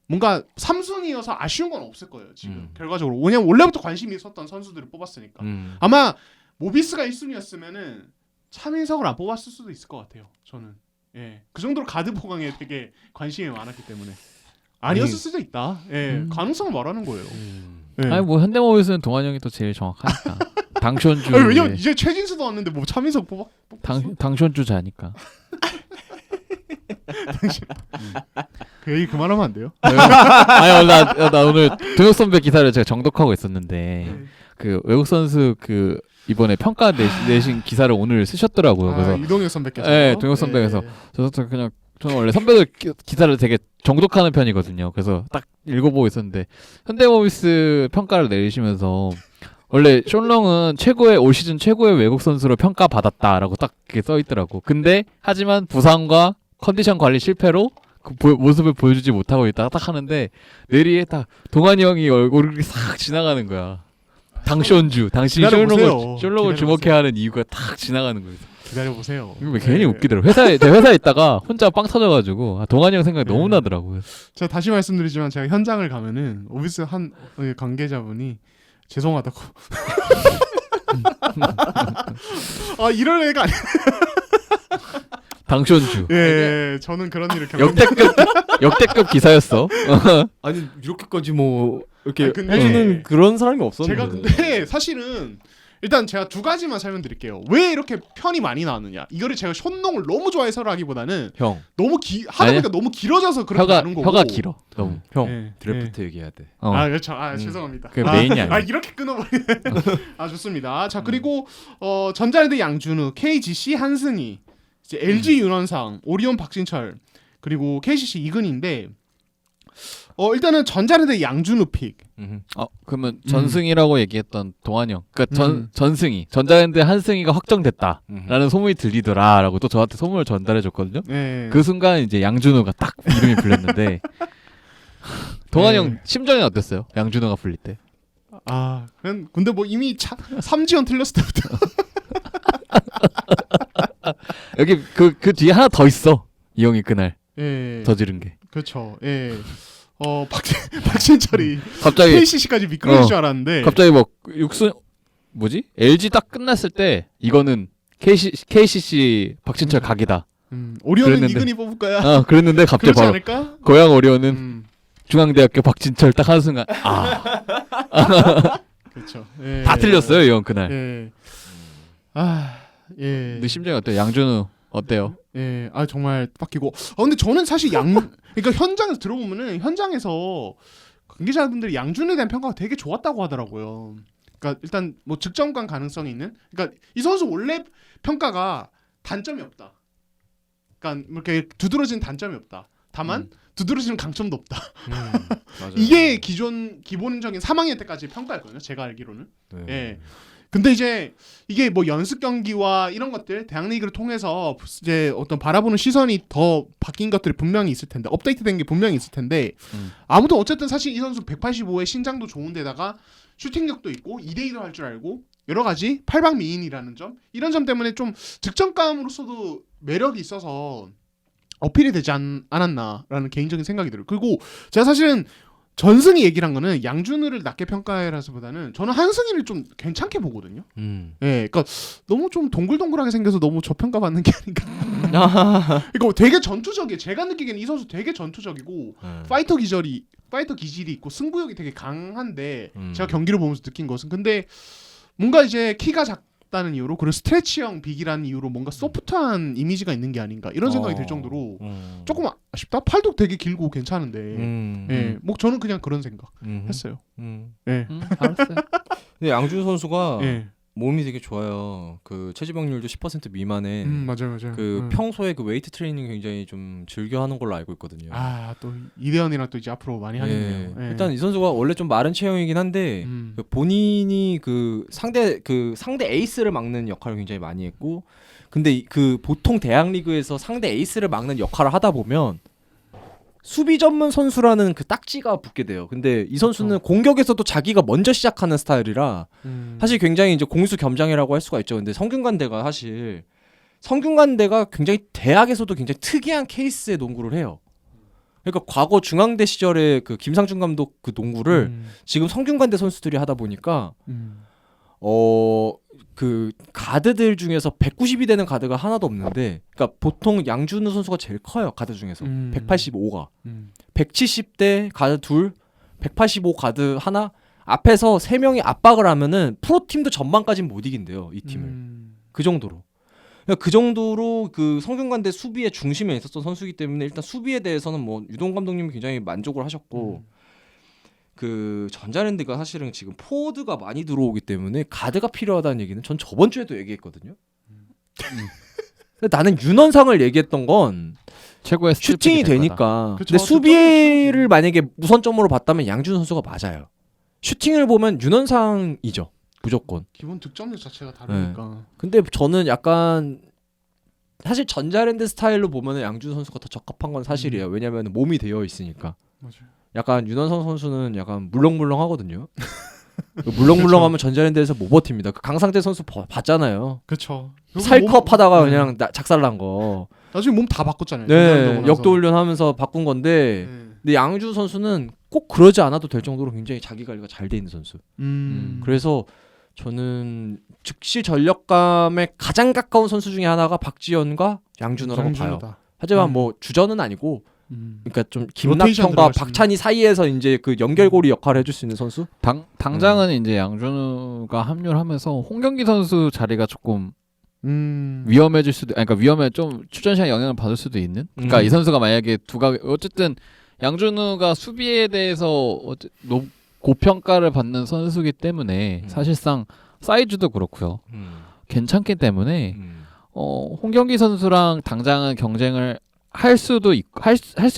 뭔가 3순위여서 아쉬운 건 없을 거예요. 지금 결과적으로. 왜냐면 원래부터 관심이 있었던 선수들을 뽑았으니까. 아마 모비스가 1순위였으면은 차민석을 안 뽑았을 수도 있을 것 같아요. 저는. 예. 그 정도로 가드 보강에 되게 관심이 많았기 때문에. 아니었을 수도 있다. 예. 가능성을 말하는 거예요. 예. 아니 뭐 현대모비스는 동환 형이 또 제일 정확하니까. 당션주. 아니, 왜냐면 이제 최진수도 왔는데 뭐 차민석 뽑았어? 당션주자니까. 그 얘기 그만하면 안 돼요? 아니 나 오늘 동혁 선배 기사를 제가 정독하고 있었는데 그 외국 선수 그 이번에 평가 내신 기사를 오늘 쓰셨더라고요. 그래서 이동혁 선배께서. 네, 동혁 선배께서 저도 그냥 저는 원래 선배들 기사를 되게 정독하는 편이거든요. 그래서 딱 읽어보고 있었는데 현대모비스 평가를 내리시면서 원래 숀롱은 올 시즌 최고의 외국 선수로 평가받았다라고 딱 이렇게 써있더라고. 근데 하지만 부상과 컨디션 관리 실패로 그 모습을 보여주지 못하고 있다가 딱 하는데 내리에 딱 동환이 형이 얼굴이 싹 지나가는 거야. 당션주 당신이 숀롱을 주목해야 하는 이유가 딱 지나가는 거예요. 기다려보세요. 이거 괜히 웃기더라고. 회사에 있다가 혼자 빵 터져가지고 동환이 형 생각이 너무 나더라고요. 제가 다시 말씀드리지만 제가 현장을 가면은 오비스 한 관계자분이 죄송하다고. 이럴 애가 아니야. 당션주. 예, 저는 그런 일을 역대급 역대급 기사였어. 아니 이렇게까지 뭐 이렇게 아니, 근데 해주는 그런 사람이 없었는데. 제가 근데 사실은 일단 제가 두 가지만 설명드릴게요. 왜 이렇게 편이 많이 나왔느냐? 이거를 제가 션농을 너무 좋아해서라기보다는 형, 너무 하다 보니까 너무 길어져서 그렇게 나는 거고. 혀가 길어. 너무. 형 네, 드래프트 얘기해야 돼. 어. 아 그렇죠. 아 죄송합니다. 그게 메인이 아니야. 아 이렇게 끊어버리네. 아 좋습니다. 자 그리고 전자랜드 양준우, KGC 한승희, 이제 LG 윤원상, 오리온 박진철, 그리고 KCC 이근인데 일단은 전자랜드 양준우 픽. 그러면 전승이라고 얘기했던 동환이 형. 그러니까 전승이. 전자랜드 한승이가 확정됐다라는 소문이 들리더라라고 또 저한테 소문을 전달해 줬거든요. 네. 그 순간 이제 양준호가 딱 이름이 불렸는데 동환이 네. 형 심정이 어땠어요? 양준호가 불릴 때. 아 근데 뭐 이미 삼지연 틀렸을 때부터. 여기 그 뒤에 하나 더 있어. 이 형이 그날 예. 저지른 게. 그렇죠. 예. 박진철이 갑자기 KCC까지 미끄러질 줄 알았는데. 갑자기 뭐 육순 뭐지? LG 딱 끝났을 때 이거는 KCC 박진철 각이다. 오리온은 그랬는데. 이근이 뽑을 거야. 그랬는데 갑자기 그렇지 바로 않을까? 고양 오리온은 중앙대학교 박진철 딱 하는 순간 그렇죠. 예. 다 틀렸어요 이 형 그날. 예. 아 예. 근데 심정이 어때요? 양준우 어때요? 예. 아 정말 빡기고. 근데 저는 사실 그러니까 현장에서 들어보면은 현장에서 관계자분들이 양준에 대한 평가가 되게 좋았다고 하더라고요. 그러니까 일단 뭐 득점권 가능성이 있는. 그러니까 이 선수 원래 평가가 단점이 없다. 그러니까 이렇게 두드러지는 단점이 없다. 다만 두드러지는 강점도 없다. 맞아요. 이게 기본적인 3학년 때까지 평가였거든요. 제가 알기로는. 네. 예. 근데 이제 이게 뭐 연습 경기와 이런 것들 대학 리그를 통해서 이제 어떤 바라보는 시선이 더 바뀐 것들이 분명히 있을 텐데 업데이트된 게 분명히 있을 텐데 아무도 어쨌든 사실 이 선수 185의 신장도 좋은데다가 슈팅력도 있고 2대2도 할 줄 알고 여러 가지 팔방미인이라는 점 이런 점 때문에 좀 득점감으로서도 매력이 있어서 어필이 되지 않았나라는 개인적인 생각이 들어요. 그리고 제가 사실은 전승이 얘기를 한 거는 양준우를 낮게 평가해라서보다는 저는 한승이를 좀 괜찮게 보거든요. 예, 그러니까 너무 좀 동글동글하게 생겨서 너무 저평가받는 게 아닌가. 이거 되게 전투적이에요. 제가 느끼기에는 이 선수 되게 전투적이고 파이터 기질이 있고 승부욕이 되게 강한데 제가 경기를 보면서 느낀 것은 근데 뭔가 이제 키가 작다는 이유로 그리고 스트레치형 빅이라는 이유로 뭔가 소프트한 이미지가 있는 게 아닌가 이런 생각이 들 정도로 조금 아쉽다. 팔도 되게 길고 괜찮은데 예, 뭐 저는 그냥 그런 생각 했어요. 예. 알았어요. 근데 양준우 선수가 예. 몸이 되게 좋아요. 그 체지방률도 10% 미만에 맞아요. 그 평소에 그 웨이트 트레이닝 굉장히 좀 즐겨 하는 걸로 알고 있거든요. 또 이대현이랑 또 이제 앞으로 많이 하겠네요. 예. 일단 이 선수가 원래 좀 마른 체형이긴 한데 그 본인이 그 상대 에이스를 막는 역할을 굉장히 많이 했고 근데 그 보통 대학 리그에서 상대 에이스를 막는 역할을 하다 보면 수비 전문 선수라는 그 딱지가 붙게 돼요. 근데 이 선수는 공격에서도 자기가 먼저 시작하는 스타일이라 사실 굉장히 이제 공수 겸장이라고 할 수가 있죠. 근데 성균관대가 굉장히 대학에서도 굉장히 특이한 케이스의 농구를 해요. 그러니까 과거 중앙대 시절에 그 김상준 감독 그 농구를 지금 성균관대 선수들이 하다 보니까 그 가드들 중에서 190이 되는 가드가 하나도 없는데 그러니까 보통 양준우 선수가 제일 커요. 가드 중에서 185가 170대 가드 둘 185 가드 하나 앞에서 3명이 압박을 하면은 프로팀도 전반까지는 못 이긴대요. 이 팀을 그 정도로 그러니까 그 정도로 그 성균관대 수비의 중심에 있었던 선수이기 때문에 일단 수비에 대해서는 뭐 유동 감독님이 굉장히 만족을 하셨고 그 전자랜드가 사실은 지금 포워드가 많이 들어오기 때문에 가드가 필요하다는 얘기는 전 저번 주에도 얘기했거든요. 근데 나는 윤원상을 얘기했던 건 최고의 슈팅이 되니까. 그쵸, 근데 수비를 만약에 우선점으로 봤다면 양준우 선수가 맞아요. 슈팅을 보면 윤원상이죠. 무조건. 기본 득점력 자체가 다르니까. 근데 저는 약간 사실 전자랜드 스타일로 보면 양준우 선수가 더 적합한 건 사실이에요. 왜냐면 몸이 되어 있으니까. 맞아요. 약간 윤원상 선수는 약간 물렁물렁하거든요. 물렁물렁하면 전자랜드에서 못 버팁니다. 그 강상태 선수 봤잖아요. 그렇죠. 살컵 하다가 그냥 작살난 거. 나중에 몸 다 바꿨잖아요. 네, 역도 훈련하면서 바꾼 건데 근데 양준우 선수는 꼭 그러지 않아도 될 정도로 굉장히 자기 관리가 잘 돼 있는 선수. 그래서 저는 즉시 전력감에 가장 가까운 선수 중에 하나가 박지현과 양준우라고 봐요. 하지만 뭐 주전은 아니고 그러니까 좀 로테이션 김낙현과 들어갈 수 박찬희 사이에서 이제 그 연결고리 역할을 해줄 수 있는 선수? 당장은 이제 양준우가 합류를 하면서 홍경기 선수 자리가 조금 음. 위험해질 수도, 아니, 그러니까 위험해 좀 출전 시간 영향을 받을 수도 있는. 그러니까 이 선수가 만약에 어쨌든 양준우가 수비에 대해서 고평가를 받는 선수기 때문에 사실상 사이즈도 그렇고요. 괜찮기 때문에 홍경기 선수랑 당장은 경쟁을 할 수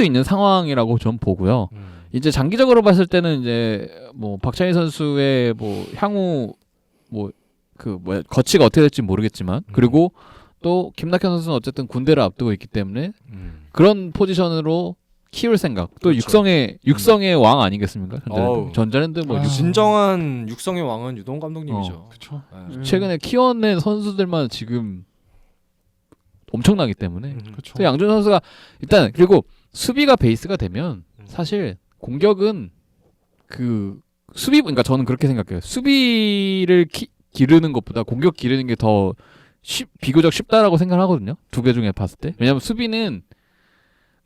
있는 상황이라고 전 보고요. 이제 장기적으로 봤을 때는 이제 뭐 박찬희 선수의 뭐 향후 거치가 어떻게 될지 모르겠지만 그리고 또 김낙현 선수는 어쨌든 군대를 앞두고 있기 때문에 그런 포지션으로 키울 생각. 또 그렇죠. 육성의 왕 아니겠습니까? 전자랜드 뭐 진정한 육성의 왕은 유동 감독님이죠. 그렇죠. 최근에 키워낸 선수들만 지금 엄청나기 때문에 그렇죠. 또 양준 선수가 일단 그리고 수비가 베이스가 되면 사실 공격은 그러니까 저는 그렇게 생각해요. 수비를 기르는 것보다 공격 기르는 게 더 비교적 쉽다라고 생각을 하거든요. 두 개 중에 봤을 때. 왜냐면 수비는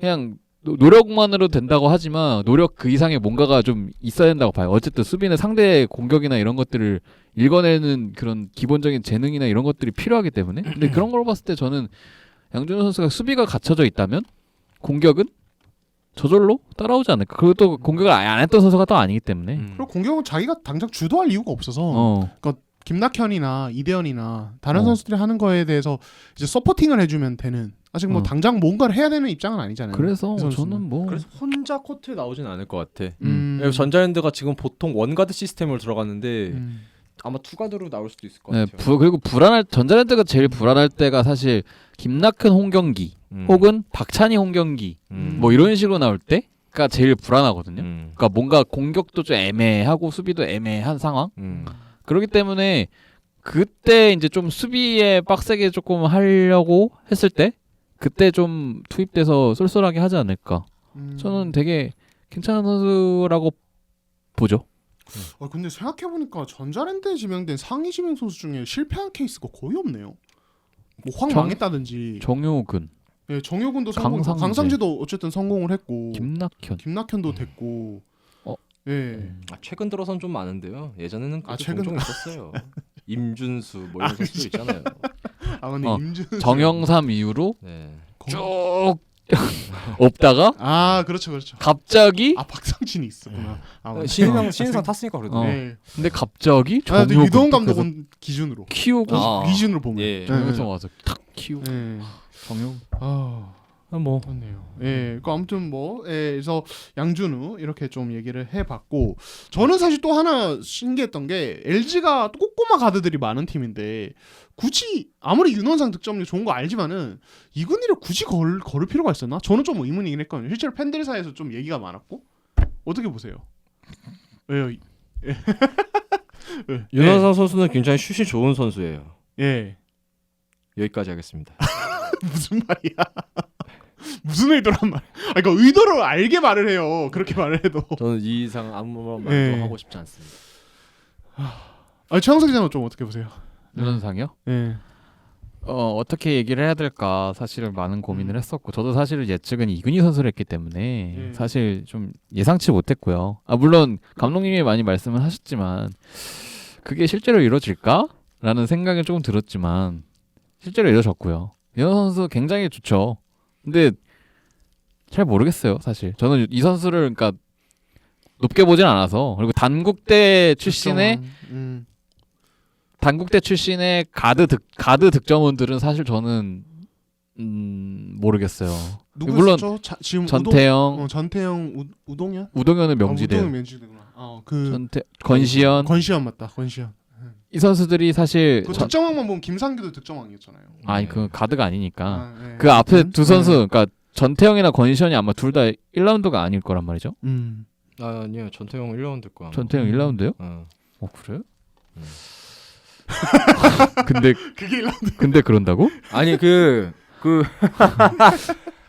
그냥 노력만으로 된다고 하지만 노력 그 이상의 뭔가가 좀 있어야 된다고 봐요. 어쨌든 수비는 상대의 공격이나 이런 것들을 읽어내는 그런 기본적인 재능이나 이런 것들이 필요하기 때문에. 근데 그런 걸 봤을 때 저는 양준호 선수가 수비가 갖춰져 있다면 공격은 저절로 따라오지 않을까. 그리고 또 공격을 아예 안 했던 선수가 또 아니기 때문에. 그리고 공격은 자기가 당장 주도할 이유가 없어서 김낙현이나 이대현이나 다른 선수들이 하는 거에 대해서 이제 서포팅을 해주면 되는 아직 뭐 당장 뭔가를 해야 되는 입장은 아니잖아요. 그래서 저는 뭐 그래서 혼자 코트에 나오진 않을 것 같아. 전자랜드가 지금 보통 원가드 시스템으로 들어갔는데 아마 투가드로 나올 수도 있을 것 같아요. 그리고 전자랜드가 제일 불안할 때가 사실 김낙현 홍경기 혹은 박찬희 홍경기 뭐 이런 식으로 나올 때가 제일 불안하거든요. 그러니까 뭔가 공격도 좀 애매하고 수비도 애매한 상황. 그렇기 때문에 그때 이제 좀 수비에 빡세게 조금 하려고 했을 때 그때 좀 투입돼서 쏠쏠하게 하지 않을까. 저는 되게 괜찮은 선수라고 보죠. 근데 생각해보니까 전자랜드에 지명된 상위 지명 선수 중에 실패한 케이스가 거의 없네요. 뭐 확 망했다든지. 정효근. 네, 정효근도 성공. 강상재도 어쨌든 성공을 했고. 김낙현도 됐고. 예. 최근 들어선 좀 많은데요. 예전에는 종종 있었어요. 임준수 뭐 이런 선수도 있잖아요. 근데 임준수. 정영삼 이후로 쭉 없다가 그렇죠. 갑자기 박상진이 있었구나. 신인상 탔으니까 그래도. 근데 갑자기 유동 감독은 기준으로 키우고 기준으로 보면 정영삼 와서 탁 키우고 정영 뭐 그렇네요. 그러니까 아무튼 그래서 양준우 이렇게 좀 얘기를 해봤고 저는 사실 또 하나 신기했던 게 LG가 또 꼬꼬마 가드들이 많은 팀인데 굳이 아무리 윤원상 득점력 좋은 거 알지만은 이근희를 굳이 걸을 필요가 있었나? 저는 좀 의문이긴 했거든요. 실제로 팬들 사이에서 좀 얘기가 많았고 어떻게 보세요? 왜요? 윤원상 선수는 굉장히 슛이 좋은 선수예요. 여기까지 하겠습니다. 무슨 말이야? 무슨 의도란 말? 그러니까 의도를 알게 말을 해요. 그렇게 말을 해도. 저는 이 이상 아무런 말도 하고 싶지 않습니다. 최영석 기자는 좀 어떻게 보세요? 윤원상이요? 어떻게 얘기를 해야 될까 사실은 많은 고민을 했었고 저도 사실은 예측은 이근희 선수를 했기 때문에 사실 좀 예상치 못했고요. 물론 감독님이 많이 말씀을 하셨지만 그게 실제로 이루어질까라는 생각이 조금 들었지만 실제로 이루어졌고요. 윤원상 선수 굉장히 좋죠. 근데 잘 모르겠어요, 사실. 저는 이 선수를 그러니까 높게 보진 않아서 그리고 단국대 출신의 가드 득점원들은 사실 저는 모르겠어요. 물론 지금 전태영, 우동현은 명지대요. 건시현 맞다. 건시현. 이 선수들이 사실 그 득점왕만 보면 김상규도 득점왕이었잖아요. 그 가드가 아니니까. 그 앞에 두 선수 그러니까 전태영이나 권시현이 아마 둘 다 1라운드가 아닐 거란 말이죠. 아니요. 전태영 1라운드일 거야. 전태영 1라운드요? 그래요? 근데 그런다고? 아니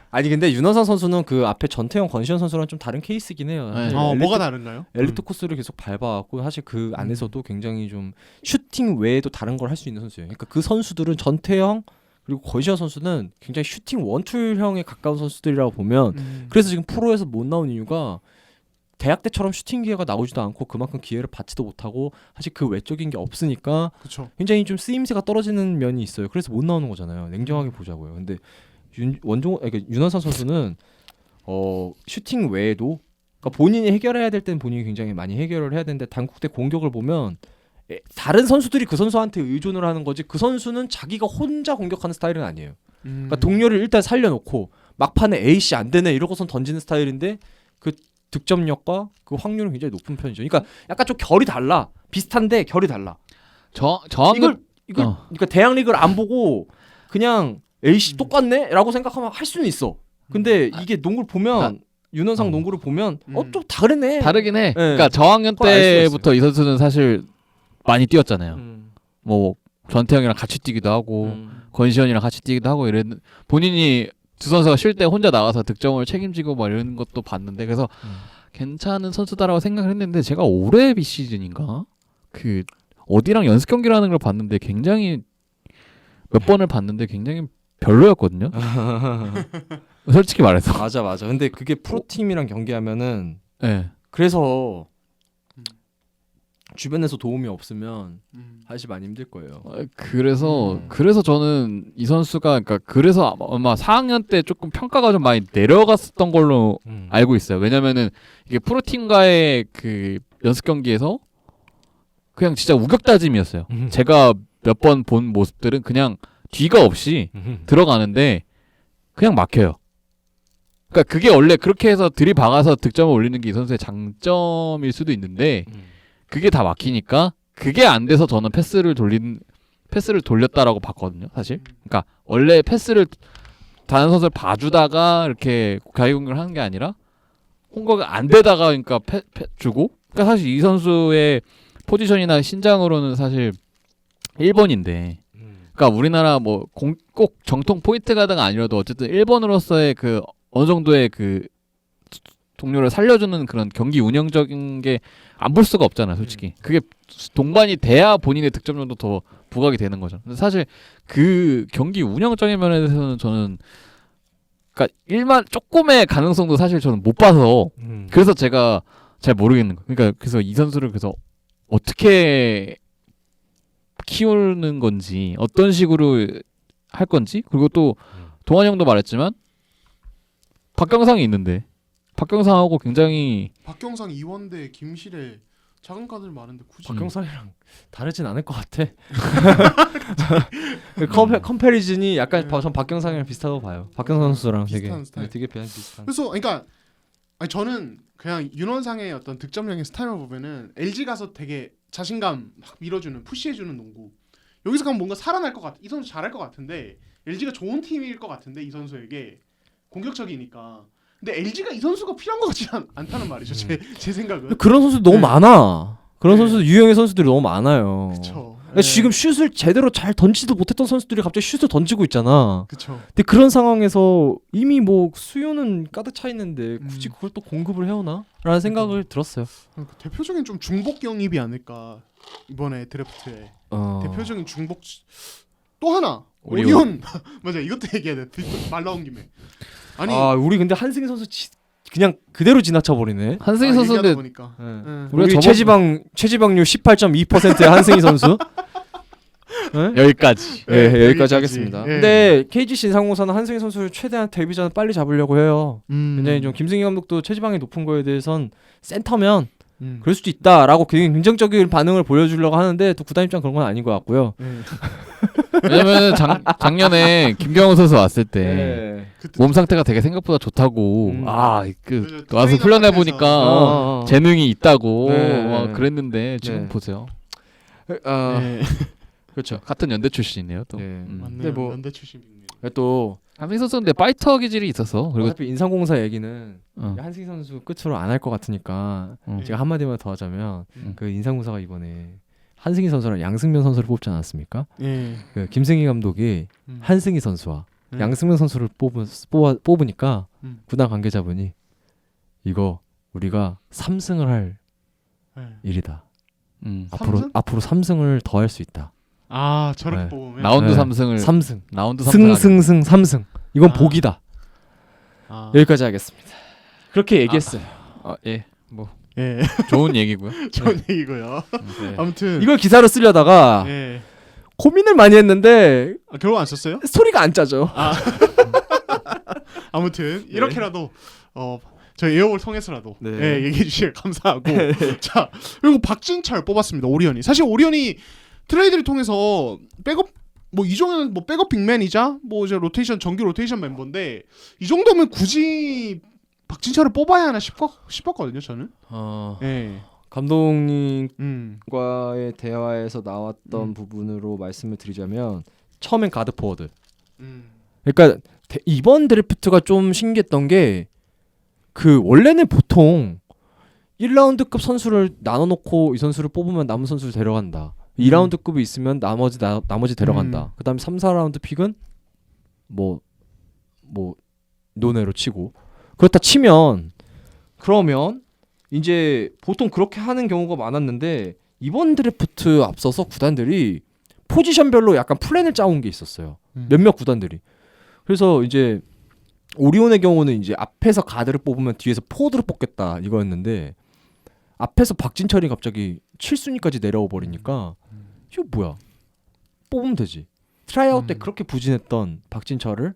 아니 근데 윤원상 선수는 그 앞에 전태영, 권시현 선수랑 좀 다른 케이스긴 해요. 뭐가 다른가요? 엘리트 코스를 계속 밟아왔고 사실 그 안에서도 굉장히 좀 슈팅 외에도 다른 걸 할 수 있는 선수예요. 그러니까 그 선수들은 전태영 그리고 거시아 선수는 굉장히 슈팅 원툴형에 가까운 선수들이라고 보면 그래서 지금 프로에서 못 나온 이유가 대학 때처럼 슈팅 기회가 나오지도 않고 그만큼 기회를 받지도 못하고 사실 그 외적인 게 없으니까 그렇죠. 굉장히 좀 쓰임새가 떨어지는 면이 있어요. 그래서 못 나오는 거잖아요. 냉정하게 보자고요. 근데 윤원상 선수는 슈팅 외에도 그러니까 본인이 해결해야 될 때는 본인이 굉장히 많이 해결을 해야 되는데 단국대 공격을 보면 다른 선수들이 그 선수한테 의존을 하는 거지 그 선수는 자기가 혼자 공격하는 스타일은 아니에요. 그러니까 동료를 일단 살려놓고 막판에 에이씨 안 되네 이러고선 던지는 스타일인데 그 득점력과 그 확률은 굉장히 높은 편이죠. 그러니까 약간 좀 결이 달라. 비슷한데 결이 달라. 이걸 그러니까 대학 리그를 안 보고 그냥 에이씨 똑같네라고 생각하면 할 수는 있어. 근데 이게 농구를 보면 윤원상 농구를 보면 좀 다르네. 다르긴 해. 네. 그러니까 저학년 그걸 알 수가 때부터 이 선수는 사실 많이 뛰었잖아요. 뭐 전태형이랑 같이 뛰기도 하고 권시현이랑 같이 뛰기도 하고 본인이 두 선수가 쉴 때 혼자 나가서 득점을 책임지고 막 이런 것도 봤는데 그래서 괜찮은 선수다라고 생각을 했는데 제가 올해 비시즌인가 그 어디랑 연습 경기를 하는 걸 봤는데 굉장히 몇 번을 봤는데 굉장히 별로였거든요. 솔직히 말해서. 맞아. 근데 그게 프로팀이랑 경기하면은 네. 그래서 주변에서 도움이 없으면 사실 많이 힘들 거예요. 그래서 저는 이 선수가 그래서 아마 4학년 때 조금 평가가 좀 많이 내려갔었던 걸로 알고 있어요. 왜냐면은 이게 프로팀과의 그 연습 경기에서 그냥 진짜 우격다짐이었어요. 제가 몇 번 본 모습들은 그냥 뒤가 없이 들어가는데 그냥 막혀요. 그러니까 그게 원래 그렇게 해서 들이박아서 득점을 올리는 게 이 선수의 장점일 수도 있는데 그게 다 막히니까 그게 안 돼서 저는 패스를 돌렸다라고 봤거든요, 사실. 그러니까 원래 패스를 다른 선수를 봐주다가 이렇게 가위공격을 하는 게 아니라 홍거가 안 되다가 그러니까 주고. 그러니까 사실 이 선수의 포지션이나 신장으로는 사실 1번인데. 그러니까 우리나라 뭐 꼭 정통 포인트 가드가 아니라도 어쨌든 1번으로서의 그 어느 정도의 그 동료를 살려주는 그런 경기 운영적인 게 안 볼 수가 없잖아요, 솔직히. 그게 동반이 돼야 본인의 득점력도 더 부각이 되는 거죠. 근데 사실 그 경기 운영적인 면에서는 저는 그러니까 조금의 가능성도 사실 저는 못 봐서 그래서 제가 잘 모르겠는 거예요. 그러니까 그래서 이 선수를 그래서 어떻게 키우는 건지 어떤 식으로 할 건지 그리고 또 동환 형도 말했지만 박경상이 있는데 박경상하고 굉장히 박경상, 이원대, 김실애 작은 카드들 많은데 굳이 박경상이랑 다르진 않을 것 같아. 컴패리즌이 약간 전 박경상이랑 비슷하다고 봐요. 박경상 선수랑 비슷한 스타일. 되게 비슷한. 그래서 그러니까 저는 그냥 윤원상의 어떤 득점력의 스타일을 보면은 LG 가서 되게 자신감 막 밀어주는 푸시해주는 농구. 여기서 가면 뭔가 살아날 것 같아. 이 선수 잘할 것 같은데 LG가 좋은 팀일 것 같은데 이 선수에게 공격적이니까. 근데 LG가 이 선수가 필요한 것 같지 않다는 말이죠. 제 생각은. 그런 선수 너무 네. 많아. 그런 네. 선수 유형의 선수들이 너무 많아요. 그렇죠. 지금 슛을 제대로 잘 던지지도 못했던 선수들이 갑자기 슛을 던지고 있잖아. 그렇죠. 근데 그런 상황에서 이미 뭐 수요는 가득 차 있는데 굳이 그걸 또 공급을 해오나? 라는 생각을 들었어요. 대표적인 좀 중복 영입이 아닐까 이번에 드래프트에. 대표적인 중복 또 하나 오리온 맞아 이것도 얘기해야 돼. 말 나온 김에. 아니 우리 근데 한승희 선수 그냥 그대로 지나쳐 버리네. 한승희 선수인데 보니까. 우리 체지방률 18.2%의 한승희 선수. 여기까지. 여기까지 하겠습니다. 예. 근데 KGC 인상공사는 한승희 선수를 최대한 데뷔전 빨리 잡으려고 해요. 굉장히 좀 김승희 감독도 체지방이 높은 거에 대해선 센터면 그럴 수도 있다라고 굉장히 긍정적인 반응을 보여주려고 하는데 또 구단 입장 그런 건 아닌 것 같고요. 왜냐면 작년에 김경호 선수 왔을 때 몸 상태가 되게 생각보다 좋다고 와서 훈련해 보니까 재능이 있다고 그랬는데 지금 보세요. 그렇죠. 같은 연대 출신이네요 또. 맞네요. 뭐 연대 출신이네요. 또 한승희 선수인데 파이터 기질이 있어서 그리고 어차피 인상공사 얘기는 한승희 선수 끝으로 안 할 것 같으니까 제가 한마디만 더 하자면 그 인상공사가 이번에 한승희 선수랑 양승면 선수를 뽑지 않았습니까? 그 김승희 감독이 한승희 선수와 양승면 선수를 뽑으니까 구단 관계자분이 이거 우리가 3승을 할 일이다. 삼승? 앞으로 3승을 더 할 수 있다. 아 저렇게 네. 뽑으면 라운드 네. 3승을 3승. 라운드 3승 승승승 3승. 이건 아. 복이다. 아, 여기까지 하겠습니다. 그렇게 얘기했어요. 예. 뭐 예, 좋은 얘기고요. 좋은 얘기고요. 네. 아무튼 이걸 기사로 쓰려다가 예, 고민을 많이 했는데 아, 결국 안 썼어요? 소리가 안 짜죠. 아무튼 이렇게라도 저희 에어볼 통해서라도 네. 예, 얘기해 주시길 감사하고 자 그리고 박진철 뽑았습니다. 오리온이 사실 오리온이 트레이드를 통해서 백업 뭐 이종현 뭐 백업 빅맨이자 뭐 이제 로테이션 정규 로테이션 멤버인데 이 정도면 굳이 박진철을 뽑아야 하나 싶었거든요 저는. 예. 감독님과의 음. 대화에서 나왔던 음. 부분으로 말씀을 드리자면 처음엔 가드 포워드. 음. 그러니까 이번 드래프트가 좀 신기했던 게 그 원래는 보통 1라운드급 선수를 나눠놓고 이 선수를 뽑으면 남은 선수를 데려간다. 2라운드급이 있으면 나머지 데려간다. 그다음에 3, 4라운드 픽은 뭐 논외로 치고 그렇다 치면 그러면 이제 보통 그렇게 하는 경우가 많았는데 이번 드래프트 앞서서 구단들이 포지션별로 약간 플랜을 짜온 게 있었어요. 몇몇 구단들이. 그래서 이제 오리온의 경우는 이제 앞에서 가드를 뽑으면 뒤에서 포워드를 뽑겠다 이거였는데 앞에서 박진철이 갑자기 7순위까지 내려와 버리니까 이거 뭐야? 뽑으면 되지. 트라이아웃 때 그렇게 부진했던 박진철을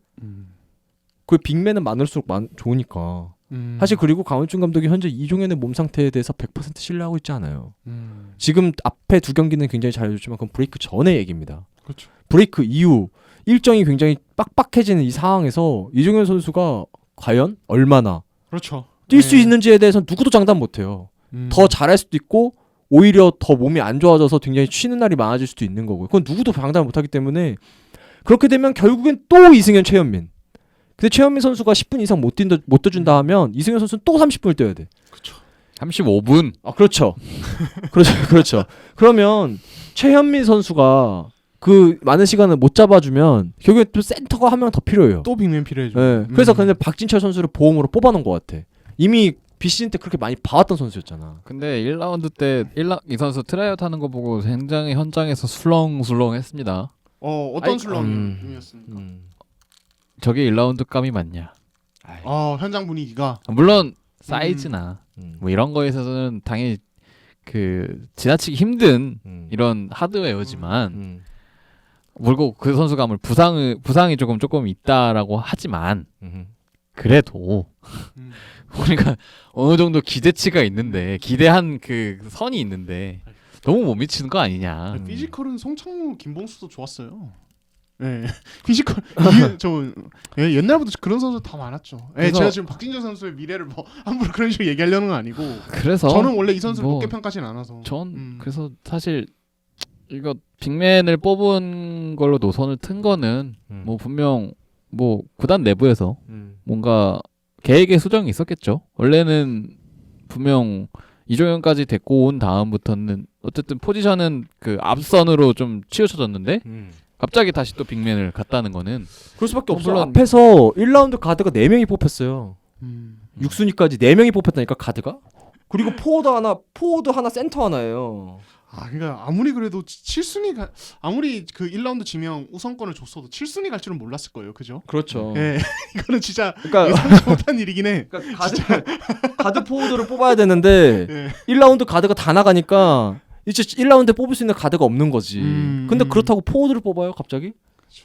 그 빅맨은 많을수록 좋으니까. 사실 그리고 강원준 감독이 현재 이종현의 몸 상태에 대해서 100% 신뢰하고 있지 않아요. 지금 앞에 두 경기는 굉장히 잘해줬지만 그건 브레이크 전의 얘기입니다. 그렇죠. 브레이크 이후 일정이 굉장히 빡빡해지는 이 상황에서 이종현 선수가 과연 얼마나 그렇죠. 뛸 수 있는지에 대해서는 누구도 장담 못해요. 더 잘할 수도 있고 오히려 더 몸이 안 좋아져서 굉장히 쉬는 날이 많아질 수도 있는 거고요. 그건 누구도 장담 못하기 때문에 그렇게 되면 결국엔 또 이승현 최현민. 근데 최현민 선수가 10분 이상 못 뛰어준다 하면 이승현 선수는 또 30분을 뛰어야 돼. 그렇죠. 35분. 아 그렇죠. 그렇죠. 그러면 최현민 선수가 그 많은 시간을 못 잡아주면 결국에 또 센터가 한 명 더 필요해요. 또 빅맨 필요해져. 네. 그래서 근데 박진철 선수를 보험으로 뽑아놓은 것 같아. 이미 비시즌 때 그렇게 많이 봐왔던 선수였잖아. 근데 1라운드 때 이 선수 트라이아웃 하는 거 보고 굉장히 현장에서 술렁술렁했습니다. 어떤 술렁이었습니까? 저게 1라운드 감이 맞냐? 현장 분위기가 물론 사이즈나 뭐 이런 거에 있어서는 당연히 그 지나치기 힘든 이런 하드웨어지만 물고 그 선수가 아무리 부상이 조금 있다라고 하지만 그래도 우리가 어느 정도 기대치가 있는데 기대한 그 선이 있는데 너무 못 미치는 거 아니냐. 피지컬은 송창무, 김봉수도 좋았어요. 네, 피지컬 옛날부터 그런 선수 다 많았죠. 네, 제가 지금 박진철 선수의 미래를 뭐 함부로 그런 식으로 얘기하려는 건 아니고. 그래서 저는 원래 이 선수를 뭐, 높게 평가하진 않아서. 그래서 사실 이거 빅맨을 뽑은 걸로 노선을 튼 거는 뭐 분명 뭐 구단 내부에서 뭔가 계획의 수정이 있었겠죠. 원래는 분명 이종현까지 데리고 온 다음부터는 어쨌든 포지션은 그 앞선으로 좀 치우쳐졌는데 갑자기 다시 또 빅맨을 갔다는 거는 그럴 수밖에 없어. 물론 앞에서 1라운드 가드가 4명이 뽑혔어요. 6순위까지 4명이 뽑혔다니까 가드가. 그리고 포워드 하나 센터 하나예요. 그러니까 아무리 그래도 7순위가 아무리 그 1라운드 지명 우선권을 줬어도 7순위 갈 줄은 몰랐을 거예요. 그죠? 그렇죠. 예. 이거는 진짜 그러니까 예상치 못한 일이긴 해. 그러니까 가드 포워드를 뽑아야 되는데 예. 1라운드 가드가 다 나가니까 이제 1라운드에 뽑을 수 있는 가드가 없는 거지. 근데 그렇다고 포워드를 뽑아요, 갑자기?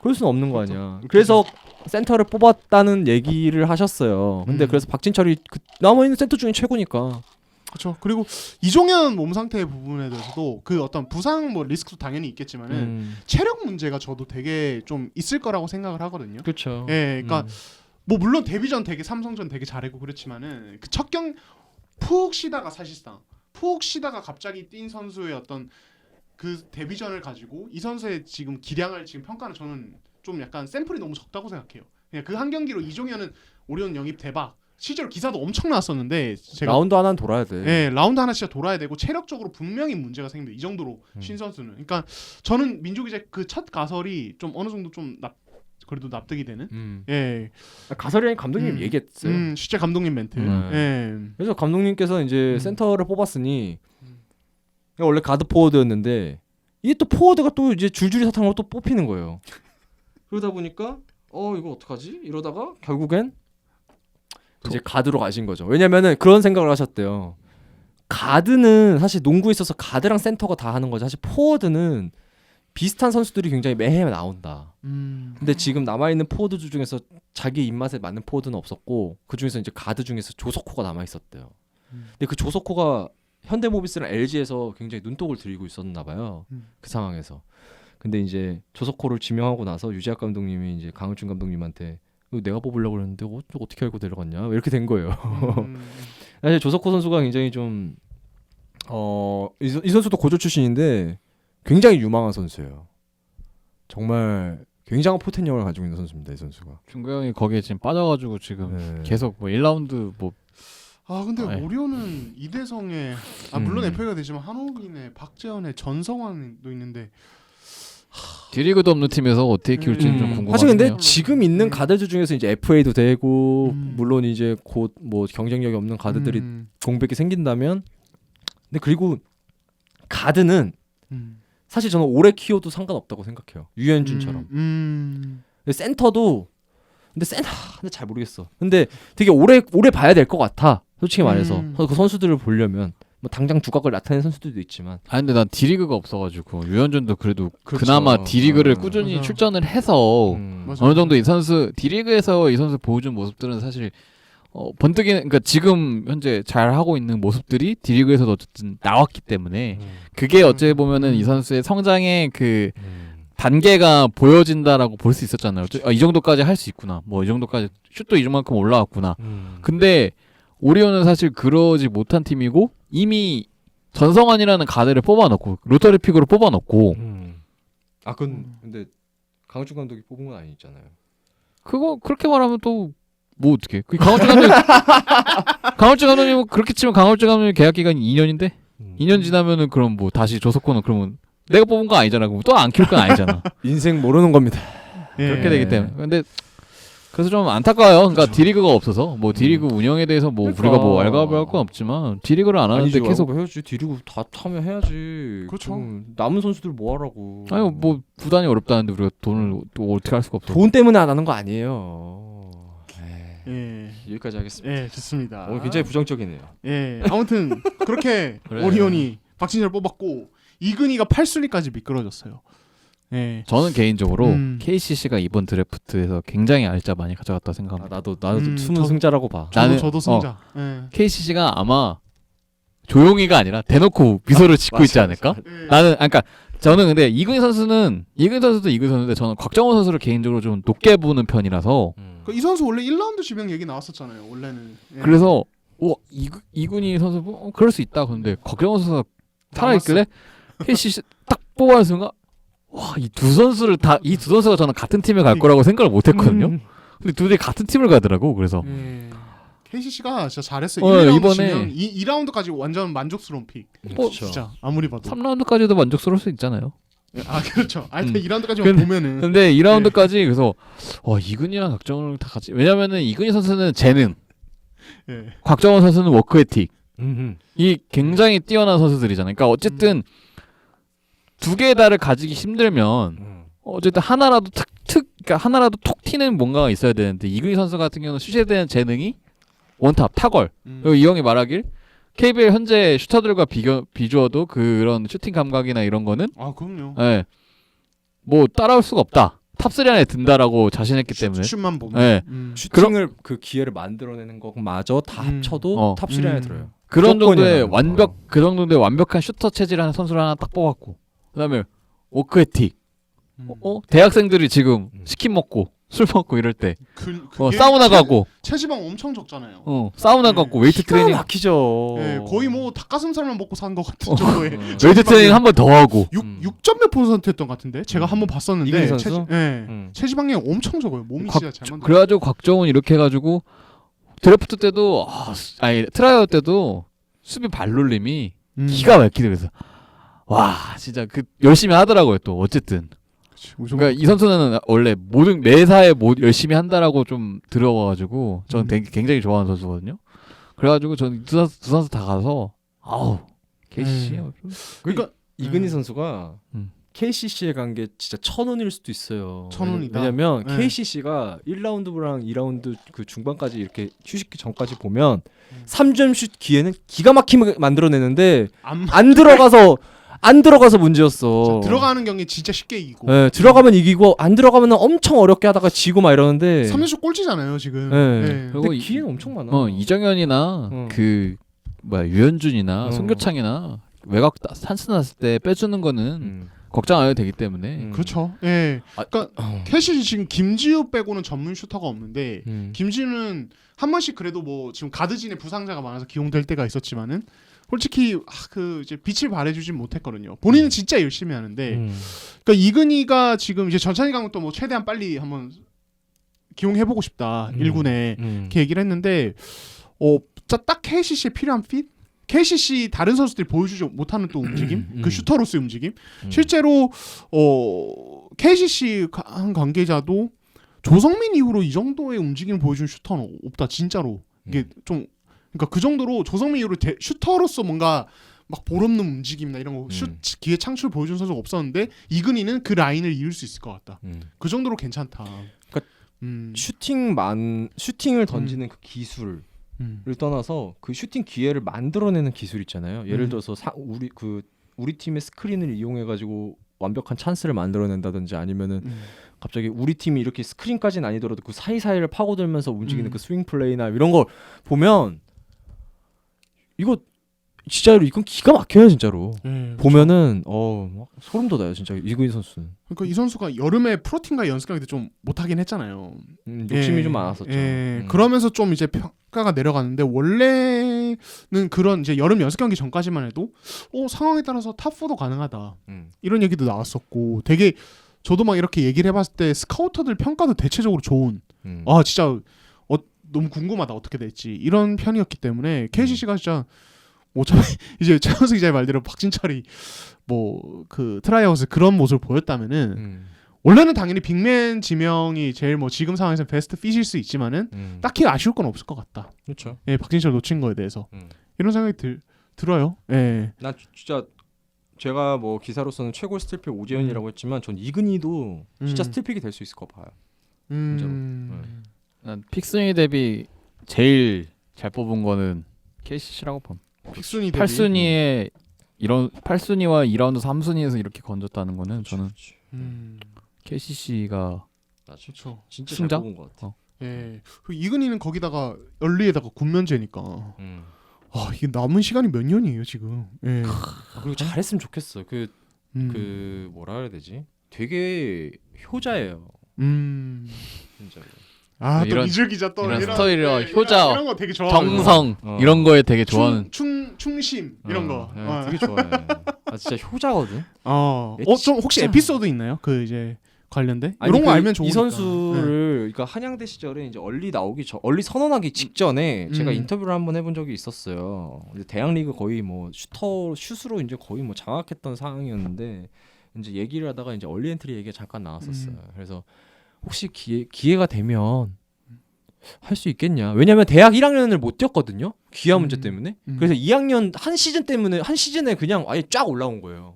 그럴 수는 없는 거 아니야. 그래서 센터를 뽑았다는 얘기를 하셨어요. 근데 그래서 박진철이 남아 있는 센터 중에 최고니까. 그렇죠. 그리고 이종현 몸 상태 부분에 대해서도 그 어떤 부상 뭐 리스크도 당연히 있겠지만은 체력 문제가 저도 되게 좀 있을 거라고 생각을 하거든요. 그렇죠. 예, 그러니까 뭐 물론 데뷔전 되게 삼성전 되게 잘했고 그렇지만은 그 첫 경 푹 쉬다가 사실상 푹 쉬다가 갑자기 뛴 선수의 어떤 그 데뷔전을 가지고 이 선수의 지금 기량을 지금 평가는 저는 좀 약간 샘플이 너무 적다고 생각해요. 그냥 그 한 경기로 이종현은 오리온 영입 대박. 실제로 기사도 엄청 나왔었는데 제가 라운드 하나는 돌아야 돼. 네, 라운드 하나 진짜 돌아야 되고 체력적으로 분명히 문제가 생깁니다. 이 정도로 신 선수는. 그러니까 저는 민족이 이제 그 첫 가설이 좀 어느 정도 좀 그래도 납득이 되는. 예. 가설이 감독님 얘기했어요. 실제 감독님 멘트. 예. 그래서 감독님께서 이제 센터를 뽑았으니 원래 가드 포워드였는데 이게 또 포워드가 또 이제 줄줄이 사탕으로 또 뽑히는 거예요. 그러다 보니까 이거 어떡하지? 이러다가 결국엔 이제 가드로 가신 거죠. 왜냐면은 그런 생각을 하셨대요. 가드는 사실 농구에 있어서 가드랑 센터가 다 하는 거죠. 사실 포워드는 비슷한 선수들이 굉장히 매해 나온다. 근데 지금 남아있는 포워드 중에서 자기 입맛에 맞는 포워드는 없었고 그 중에서 이제 가드 중에서 조석호가 남아있었대요. 근데 그 조석호가 현대모비스랑 LG에서 굉장히 눈독을 들이고 있었나 봐요. 그 상황에서. 근데 이제 조석호를 지명하고 나서 유재학 감독님이 이제 강을준 감독님한테 내가 뽑으려고 했는데 어떻게 알고 데려갔냐 이렇게 된 거예요. 사실 조석호 선수가 굉장히 좀 이 선수도 고졸 출신인데 굉장히 유망한 선수예요. 정말 굉장한 포텐셜을 가지고 있는 선수입니다. 이 선수가. 중구 형이 거기에 지금 빠져가지고 지금 계속 뭐 1라운드 뭐 근데 네. 오리온은 이대성의 물론 FA가 되지만 한옥인의 박재현의 전성환도 있는데 디리그도 없는 팀에서 어떻게 키울지는 좀 궁금하네요. 사실 근데 지금 있는 가드들 중에서 이제 FA도 되고 물론 이제 곧 뭐 경쟁력이 없는 가드들이 공백이 생긴다면 근데 그리고 가드는 사실 저는 오래 키워도 상관없다고 생각해요. 유현준처럼. 센터도 근데 잘 모르겠어. 근데 되게 오래 봐야 될 것 같아. 솔직히 말해서 그 선수들을 보려면 뭐 당장 두각을 나타내는 선수들도 있지만. 근데 난 D리그가 없어가지고 유현준도 그래도 그렇죠. 그나마 D리그를 꾸준히 맞아. 출전을 해서 어느 정도 이 선수 D리그에서 이 선수 보여준 모습들은 사실 번뜩이 그러니까 지금 현재 잘 하고 있는 모습들이 D리그에서도 어쨌든 나왔기 때문에 그게 어찌 보면은 이 선수의 성장의 그 단계가 보여진다라고 볼 수 있었잖아요. 이 정도까지 할 수 있구나. 뭐 이 정도까지 슛도 이만큼 올라왔구나. 근데 오리온은 사실 그러지 못한 팀이고 이미 전성환이라는 가드를 뽑아놓고 로터리 픽으로 뽑아놓고 근데 강을준 감독이 뽑은 건 아니잖아요. 그거 그렇게 말하면 또 뭐 어떻게? 그 강을준 감독님 그렇게 치면 강을준 감독님 계약 기간이 2년인데 2년 지나면은 그럼 뭐 다시 조석호는 그러면 내가 뽑은 거 아니잖아. 그럼 또 안 키울 건 아니잖아. 인생 모르는 겁니다. 그렇게 되기 때문에. 근데 그래서 좀 안타까워요. 그러니까 그쵸. D리그가 없어서 뭐 D리그 운영에 대해서 뭐 그러니까. 우리가 뭐 알가볼 건 없지만 D리그를 안 하는데 계속 해야지. D리그 다 타면 해야지. 그렇죠. 남은 선수들 뭐 하라고. 아니 뭐 구단이 어렵다는데 우리가 돈을 또 어떻게 할 수가 없어. 돈 때문에 안 하는 거 아니에요. 여기까지 하겠습니다. 좋습니다. 오늘 굉장히 부정적이네요. 아무튼 그렇게 그래. 오리온이 박진철 뽑았고 이근희가 8순위까지 미끄러졌어요. 저는 개인적으로 KCC가 KCC가 이번 드래프트에서 굉장히 알짜 많이 가져갔다 생각합니다. 나도 숨은 저- 승자라고 봐. 나는- 저도 승자. KCC가 아마 조용히가 아니라 대놓고 미소를 짓고 있지 않을까? 나는 그러니까 저는 근데 이근희 선수도 이근희 선수인데 저는 곽정호 선수를 개인적으로 좀 높게 보는 편이라서 이 선수 원래 1라운드 지명 얘기 나왔었잖아요. 원래는. 그래서 이근희 선수 그럴 수 있다. 근데 곽정호 선수가 살아있길래 KCC 딱 뽑아는 순간 이 두 선수가 저는 같은 팀에 갈 거라고 생각을 못했거든요. 근데 둘이 같은 팀을 가더라고. 그래서 KCC가 진짜 잘했어요. 이번에 1라운드 2라운드까지 완전 만족스러운 픽. 진짜 아무리 봐도. 3라운드까지도 만족스러울 수 있잖아요. 그렇죠. 하여튼 2라운드까지만 보면은. 근데 2라운드까지 그래서 이근희랑 곽정호를 다 같이 왜냐면은 이근희 선수는 재능, 곽정호 선수는 워크 에틱. 이 굉장히 뛰어난 선수들이잖아요. 그러니까 어쨌든 두 개의 달을 가지기 힘들면 어쨌든 하나라도 그러니까 하나라도 톡 튀는 뭔가가 있어야 되는데 이근희 선수 같은 경우는 슛에 대한 재능이 원탑 탁월. 그리고 이 형이 말하길 KBL 현재 슈터들과 비교해도 그런 슈팅 감각이나 이런 거는 그럼요. 뭐 따라올 수가 없다. 탑3 안에 든다라고 자신했기 때문에. 슛만 보면. 네. 슈팅을 그 기회를 만들어내는 것마저 다 합쳐도 탑 3 안에 들어요. 그런 정도의 무조건이야. 그 정도의 완벽한 슈터 체질을 하는 선수를 하나 딱 뽑았고 그다음에 워크 에틱. 대학생들이 지금 치킨 먹고 술 먹고 이럴 때 그게 사우나 가고 체지방 엄청 적잖아요. 사우나 가고 웨이트 트레이닝 막히죠. 거의 뭐 닭가슴살만 먹고 산 것 같은 정도의 웨이트 트레이닝 한 번 더 하고 6점 몇 % 했던 것 같은데 제가 한번 봤었는데 이근희 선수? 체지방량이 엄청 적어요. 몸이 진짜 잘 만들어. 그래가지고 곽정훈 이렇게 해가지고 드래프트 때도 트라이얼 때도 수비 발놀림이 기가 막히게 그래서 와 진짜 그 열심히 하더라고요. 또 어쨌든 그러니까 이 선수는 원래 모든 매사에 열심히 한다라고 좀 들어와가지고 저는 되게 굉장히 좋아하는 선수거든요. 그래가지고 저는 두 선수 다 가서 KCC 그러니까 이근희 선수가 KCC에 간 게 진짜 1,000원일 수도 있어요. 1,000원이다. 왜냐면 네. KCC가 1라운드랑 2라운드 그 중반까지 이렇게 휴식기 전까지 보면 3점 슛 기회는 기가 막히게 만들어내는데 안 들어가서 문제였어. 들어가는 경기 진짜 쉽게 이기고. 네, 들어가면 이기고 안 들어가면 엄청 어렵게 하다가 지고 막 이러는데. 3연속 꼴찌잖아요 지금. 네. 네. 그리고 근데 기회는 엄청 많아. 이정현이나 그 뭐야 유현준이나 송교창이나 외곽 찬스 났을 때 빼주는 거는 걱정 안 해도 되기 때문에. 그렇죠. 예. 그러니까 캐시 지금 김지우 빼고는 전문 슈터가 없는데 김지우는 한 번씩 그래도 뭐 지금 가드진에 부상자가 많아서 기용될 때가 있었지만은 솔직히 그 이제 빛을 발해주진 못했거든요. 본인은 진짜 열심히 하는데, 그러니까 이근희가 지금 이제 전찬희 감독도 뭐 최대한 빨리 한번 기용해보고 싶다 1군에 이렇게 얘기를 했는데, 딱 KCC에 필요한 핏? KCC 다른 선수들이 보여주지 못하는 또 움직임, 그 슈터로서의 움직임. 실제로 KCC 한 관계자도 조성민 이후로 이 정도의 움직임을 보여준 슈터는 없다 진짜로. 이게 좀 그러니까 그 정도로 조성민 이후로 슈터로서 뭔가 막 볼없는 움직임이나 이런 거 슛 기회 창출 보여준 선수가 없었는데 이근희는 그 라인을 이을 수 있을 것 같다. 그 정도로 괜찮다. 그러니까 슈팅을 던지는 그 기술을 떠나서 그 슈팅 기회를 만들어내는 기술 있잖아요. 예를 들어서 우리 팀의 스크린을 이용해 가지고 완벽한 찬스를 만들어낸다든지 아니면은 갑자기 우리 팀이 이렇게 스크린까지는 아니더라도 그 사이사이를 파고들면서 움직이는 그 스윙 플레이나 이런 걸 보면 이거 진짜로 이건 기가 막혀요 진짜로. 보면은 막 소름 돋아요 진짜 이근희 선수는. 그러니까 이 선수가 여름에 프로팀과 연습할 때 좀 못하긴 했잖아요. 욕심이 좀 많았었죠. 그러면서 좀 이제 평가가 내려갔는데 원래는 그런 이제 여름 연습 경기 전까지만 해도 상황에 따라서 탑4도 가능하다 이런 얘기도 나왔었고 되게 저도 막 이렇게 얘기를 해봤을 때 스카우터들 평가도 대체적으로 좋은 진짜 너무 궁금하다 어떻게 될지 이런 편이었기 때문에 KCC가 진짜 이제 최현수 기자의 말대로 박진철이 뭐 그 트라이아웃에 그런 모습을 보였다면은 원래는 당연히 빅맨 지명이 제일 뭐 지금 상황에서 베스트 핏일 수 있지만은 딱히 아쉬울 건 없을 것 같다. 그렇죠. 예, 박진철 놓친 거에 대해서 이런 생각이 들어요. 예. 난 진짜 제가 뭐 기사로서는 최고 스틸픽 오재현이라고 했지만 전 이근희도 진짜 스틸픽이 될 수 있을 거 봐요. 진짜로. 난 픽순위 대비 제일 잘 뽑은 거는 KCC라고 봄. 픽순위 대비 8순위에 이런 8순위와 2라운드 3순위에서 이렇게 건졌다는 거는 저는 KCC가 그렇죠. 진짜 승장? 잘 뽑은 것 같아. 예. 이근희는 거기다가 열리에다가 군면제니까. 이게 남은 시간이 몇 년이에요 지금. 예. 그리고 잘했으면 좋겠어. 그 뭐라 그래야 되지? 되게 효자예요. 진짜로. 또 이런- 이줄 기자 또 이런 스토리로 효자, 이런 거 되게 좋아. 정성 이런 거에 되게 좋아하는. 충심 이런 거. 되게 좋아해. 진짜 효자거든. 좀 혹시 진짜- 에피소드 있나요? 그 이제 관련돼? 아니, 이런 거 그 알면 좋으니까. 이 선수를 그러니까 한양대 시절에 이제 얼리 선언하기 직전에 제가 인터뷰를 한번 해본 적이 있었어요. 이제 대학 리그 거의 뭐 슛으로 이제 거의 뭐 장악했던 상황이었는데 이제 얘기를 하다가 이제 얼리 엔트리 얘기가 잠깐 나왔었어요. 그래서 혹시 기회가 되면 할 수 있겠냐? 왜냐면 대학 1학년을 못 뛰었거든요. 기아 문제 때문에. 그래서 2학년 한 시즌에 그냥 아예 쫙 올라온 거예요.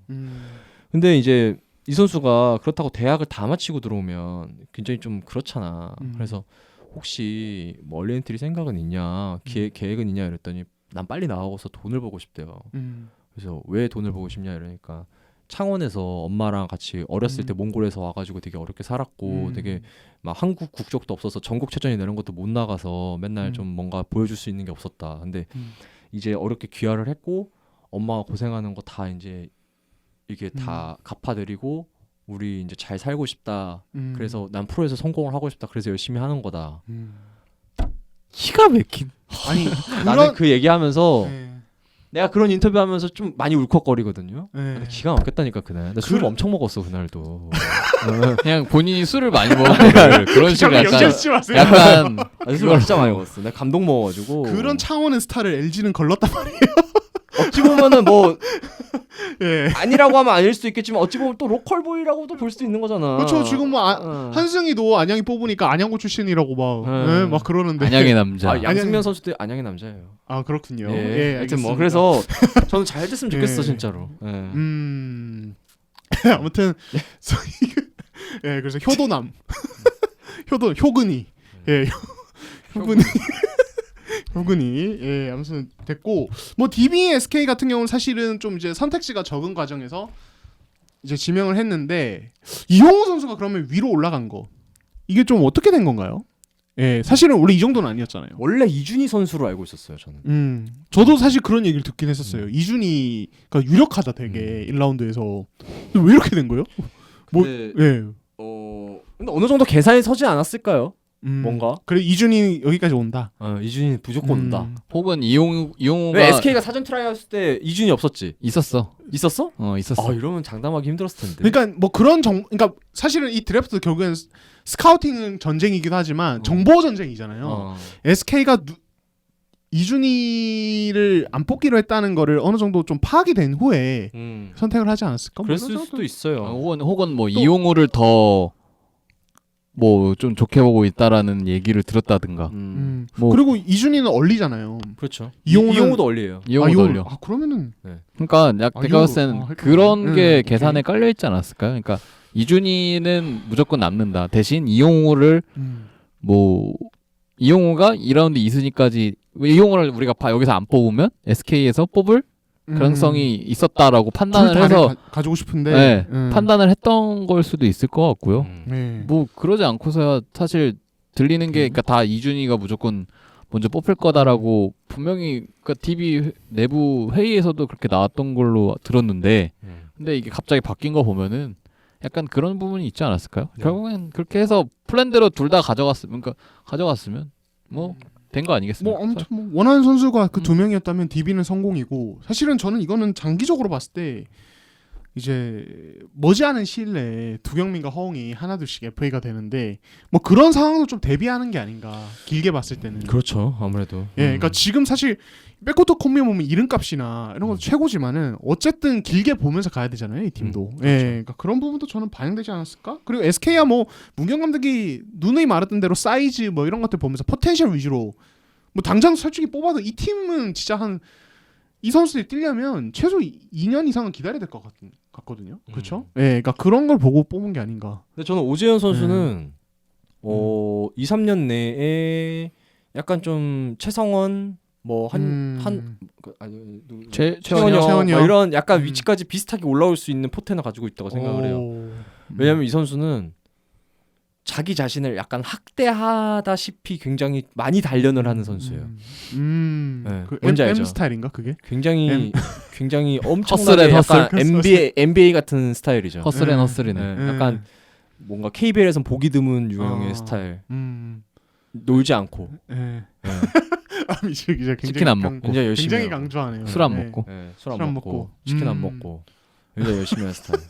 근데 이제 이 선수가 그렇다고 대학을 다 마치고 들어오면 굉장히 좀 그렇잖아. 그래서 혹시 뭐 얼리 엔트리 생각은 있냐, 계획은 있냐 이랬더니 난 빨리 나가고서 돈을 보고 싶대요. 그래서 왜 돈을 보고 싶냐 이러니까 창원에서 엄마랑 같이 어렸을 때 몽골에서 와가지고 되게 어렵게 살았고 되게 막 한국 국적도 없어서 전국체전이 내는 것도 못 나가서 맨날 좀 뭔가 보여줄 수 있는 게 없었다. 근데 이제 어렵게 귀화를 했고 엄마가 고생하는 거 다 이제 이게 다 갚아드리고 우리 이제 잘 살고 싶다. 그래서 난 프로에서 성공을 하고 싶다. 그래서 열심히 하는 거다. 기가 막힌. 아니 나는 그 얘기하면서 네. 내가 그런 인터뷰하면서 좀 많이 울컥거리거든요. 네. 기가 막혔다니까 그날. 나 술 엄청 먹었어 그날도. 그냥 본인이 술을 많이 먹은 거를 그런 식으로 약간 연결시지 마세요. 약간 술 진짜 많이 먹었어. 내가 감동 먹어가지고. 그런 차원의 스타를 LG는 걸렀단 말이에요. 어찌 보면은 뭐 예. 아니라고 하면 아닐 수도 있겠지만 어찌 보면 또 로컬 보이라고도 볼 수도 있는 거잖아. 그렇죠. 지금 뭐 한승희도 안양이 뽑으니까 안양고 출신이라고 막 그러는데. 안양의 남자. 양승면 선수도 안양의 남자예요. 아 그렇군요. 예, 하여튼 뭐 알겠습니다. 그래서 저는 잘 됐으면 좋겠어 예. 진짜로. 예. 아무튼 예, 그래서 효도남, 효근이, 예, 효근이, 효근이, 예, 아무튼 됐고 뭐 DB SK 같은 경우는 사실은 좀 이제 선택지가 적은 과정에서 이제 지명을 했는데 이용호 선수가 그러면 위로 올라간 거 이게 좀 어떻게 된 건가요? 예, 사실은 원래 이 정도는 아니었잖아요. 원래 이준희 선수로 알고 있었어요, 저는. 저도 사실 그런 얘기를 듣긴 했었어요. 이준이가 유력하다 되게 1라운드에서. 근데 왜 이렇게 된 거예요? 뭐, 근데, 예. 근데 어느 정도 계산이 서지 않았을까요? 뭔가? 그래 이준이 여기까지 온다. 이준이 무조건 온다. 혹은 이용호가 왜 SK가 사전 트라이 했을 때 이준이 없었지? 있었어. 있었어? 있었어. 이러면 장담하기 힘들었을 텐데. 그러니까 뭐 그런 그러니까 사실은 이 드래프트 결국엔 스카우팅 전쟁이기도 하지만 정보 전쟁이잖아요. SK가 이준이를 안 뽑기로 했다는 거를 어느 정도 좀 파악이 된 후에 선택을 하지 않았을까? 그랬을 수도 있어요. 혹은 뭐 이용호를 더 뭐 좀 좋게 보고 있다라는 얘기를 들었다든가. 뭐 그리고 이준이는 얼리잖아요. 그렇죠. 이용호는- 이용호도 얼리예요. 이용호 돌려. 그러면은 그러니까 내가 봤을 때는 그런 게 오케이. 계산에 깔려 있지 않았을까요? 그러니까 이준이는 무조건 남는다. 대신 이용호를 뭐 이용호가 2라운드 2순위까지 이용호를 우리가 여기서 안 뽑으면 SK에서 뽑을 가능성이 있었다라고 판단을 해서 가지고 싶은데 네, 판단을 했던 걸 수도 있을 것 같고요. 네. 뭐 그러지 않고서야 사실 들리는 게 그러니까 다 이준이가 무조건 먼저 뽑힐 거다라고 분명히 그러니까 TV 내부 회의에서도 그렇게 나왔던 걸로 들었는데 근데 이게 갑자기 바뀐 거 보면은 약간 그런 부분이 있지 않았을까요? 결국엔 그렇게 해서 플랜대로 둘 다 가져갔으면 뭐 된 거 아니겠습니까? 뭐 아무튼 뭐 원하는 선수가 그 두 명이었다면 DB는 성공이고 사실은 저는 이거는 장기적으로 봤을 때 이제 머지않은 시일 내에 두경민과 허웅이 하나둘씩 FA가 되는데 뭐 그런 상황도 좀 대비하는 게 아닌가 길게 봤을 때는. 그렇죠. 아무래도. 예, 그러니까 지금 사실 백코트 콤비 보면 이름값이나 이런 것도 최고지만은 어쨌든 길게 보면서 가야 되잖아요, 이 팀도. 그렇죠. 예, 그러니까 그런 부분도 저는 반영되지 않았을까? 그리고 SK야 뭐 문경 감독이 누누이 말했던 대로 사이즈 뭐 이런 것들 보면서 포텐셜 위주로 뭐 당장 솔직히 뽑아도 이 팀은 진짜 이 선수들이 뛰려면 최소 2년 이상은 기다려야 될 것 같거든요. 그렇죠? 예, 그러니까 그런 걸 보고 뽑은 게 아닌가. 근데 저는 오재현 선수는 2, 3년 내에 약간 좀 최성원 최원영 최원영. 이런 약간 위치까지 비슷하게 올라올 수 있는 포텐을 가지고 있다고 생각을 해요. 왜냐면 이 선수는 자기 자신을 약간 학대하다시피 굉장히 많이 단련을 하는 선수예요. 네. 그 뭔지 M 알죠? 스타일인가 그게? 굉장히 허슬, 엄청나게 약간 허슬. NBA 같은 스타일이죠. 허슬이네. 네, 약간 뭔가 KBL에선 보기 드문 유형의 스타일. 놀지 않고. 네. 미칠 기자 치킨 안 먹고. 굉장히 열심히 굉장히 해요. 강조하네요. 술 안 네. 먹고. 술 술 안 안 먹고 먹고. 치킨 안 먹고 굉장히 열심히 하는 스타일.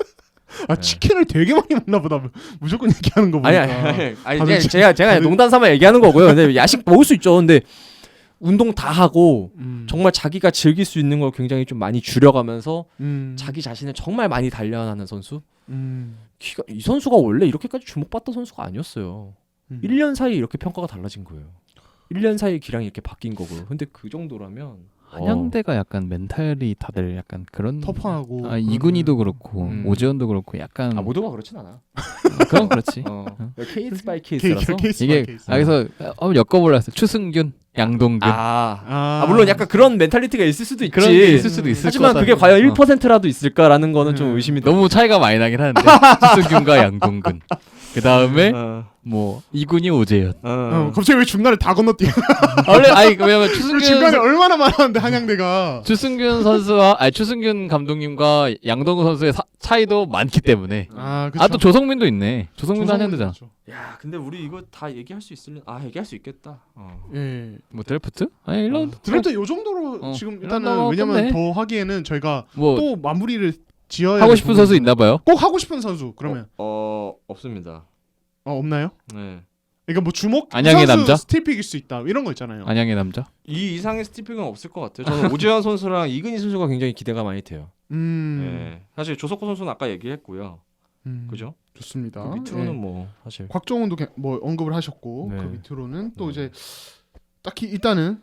치킨을 되게 많이 먹나 보다. 무조건 얘기하는 거 보니까. 아니 다들 제가 농담 삼아 얘기하는 거고요. 근데 야식 먹을 수 있죠. 근데 운동 다 하고 정말 자기가 즐길 수 있는 걸 굉장히 좀 많이 줄여가면서 자기 자신을 정말 많이 단련하는 선수. 이 선수가 원래 이렇게까지 주목받던 선수가 아니었어요. 1년 사이에 이렇게 평가가 달라진 거예요. 1년 사이에 기량이 이렇게 바뀐 거고요. 근데 그 정도라면 한양대가 약간 멘탈이 다들 약간 그런 터프하고 이군희도 그렇고 오재현도 그렇고 약간 모두가 그렇진 않아. 그건 그렇지. 케이스 바이 케이스라서 이게 여기서 한번 엮어보려 했어. 추승균, 양동근. 물론 약간 그런 멘탈리티가 있을 수도 있지. 그런 게 있을 수도 있을 하지만 것 그게 같아. 과연 1%라도 있을까라는 거는 좀 의심이 너무 차이가 많이 나긴 하는데 추승균과 양동근. 그 다음에 뭐 이군희, 오재현. 갑자기 왜 중간에 다 건너뛰어? 원래 왜냐면 추승균 중간에 얼마나 많았는데 한양대가. 추승균 선수와 추승균 감독님과 양동근 선수의 차이도 많기 때문에. 또 조성민도 있네. 조성민도 한양대잖아. 야, 근데 우리 이거 다 얘기할 수 있을래? 얘기할 수 있겠다. 예. 뭐 드래프트? 아니 1라운드. 드래프트 요 정도로 지금 일단은 일라운드 왜냐면 끝내. 더 하기에는 저희가 뭐 또 마무리를 지어야 하고 싶은 선수 있나 봐요? 꼭 하고 싶은 선수 그러면 없습니다. 없나요? 네. 그러니까 뭐 주목 안양의 선수 남자? 스틸픽일 수 있다 이런 거 있잖아요. 안양의 남자? 이 이상의 스티핑은 없을 것 같아요. 저는 오재환 선수랑 이근희 선수가 굉장히 기대가 많이 돼요. 네. 사실 조석호 선수는 아까 얘기했고요. 그죠? 좋습니다. 그 밑으로는 뭐 사실 곽정훈도 뭐 언급을 하셨고 네. 그 밑으로는 또 이제 딱히 일단은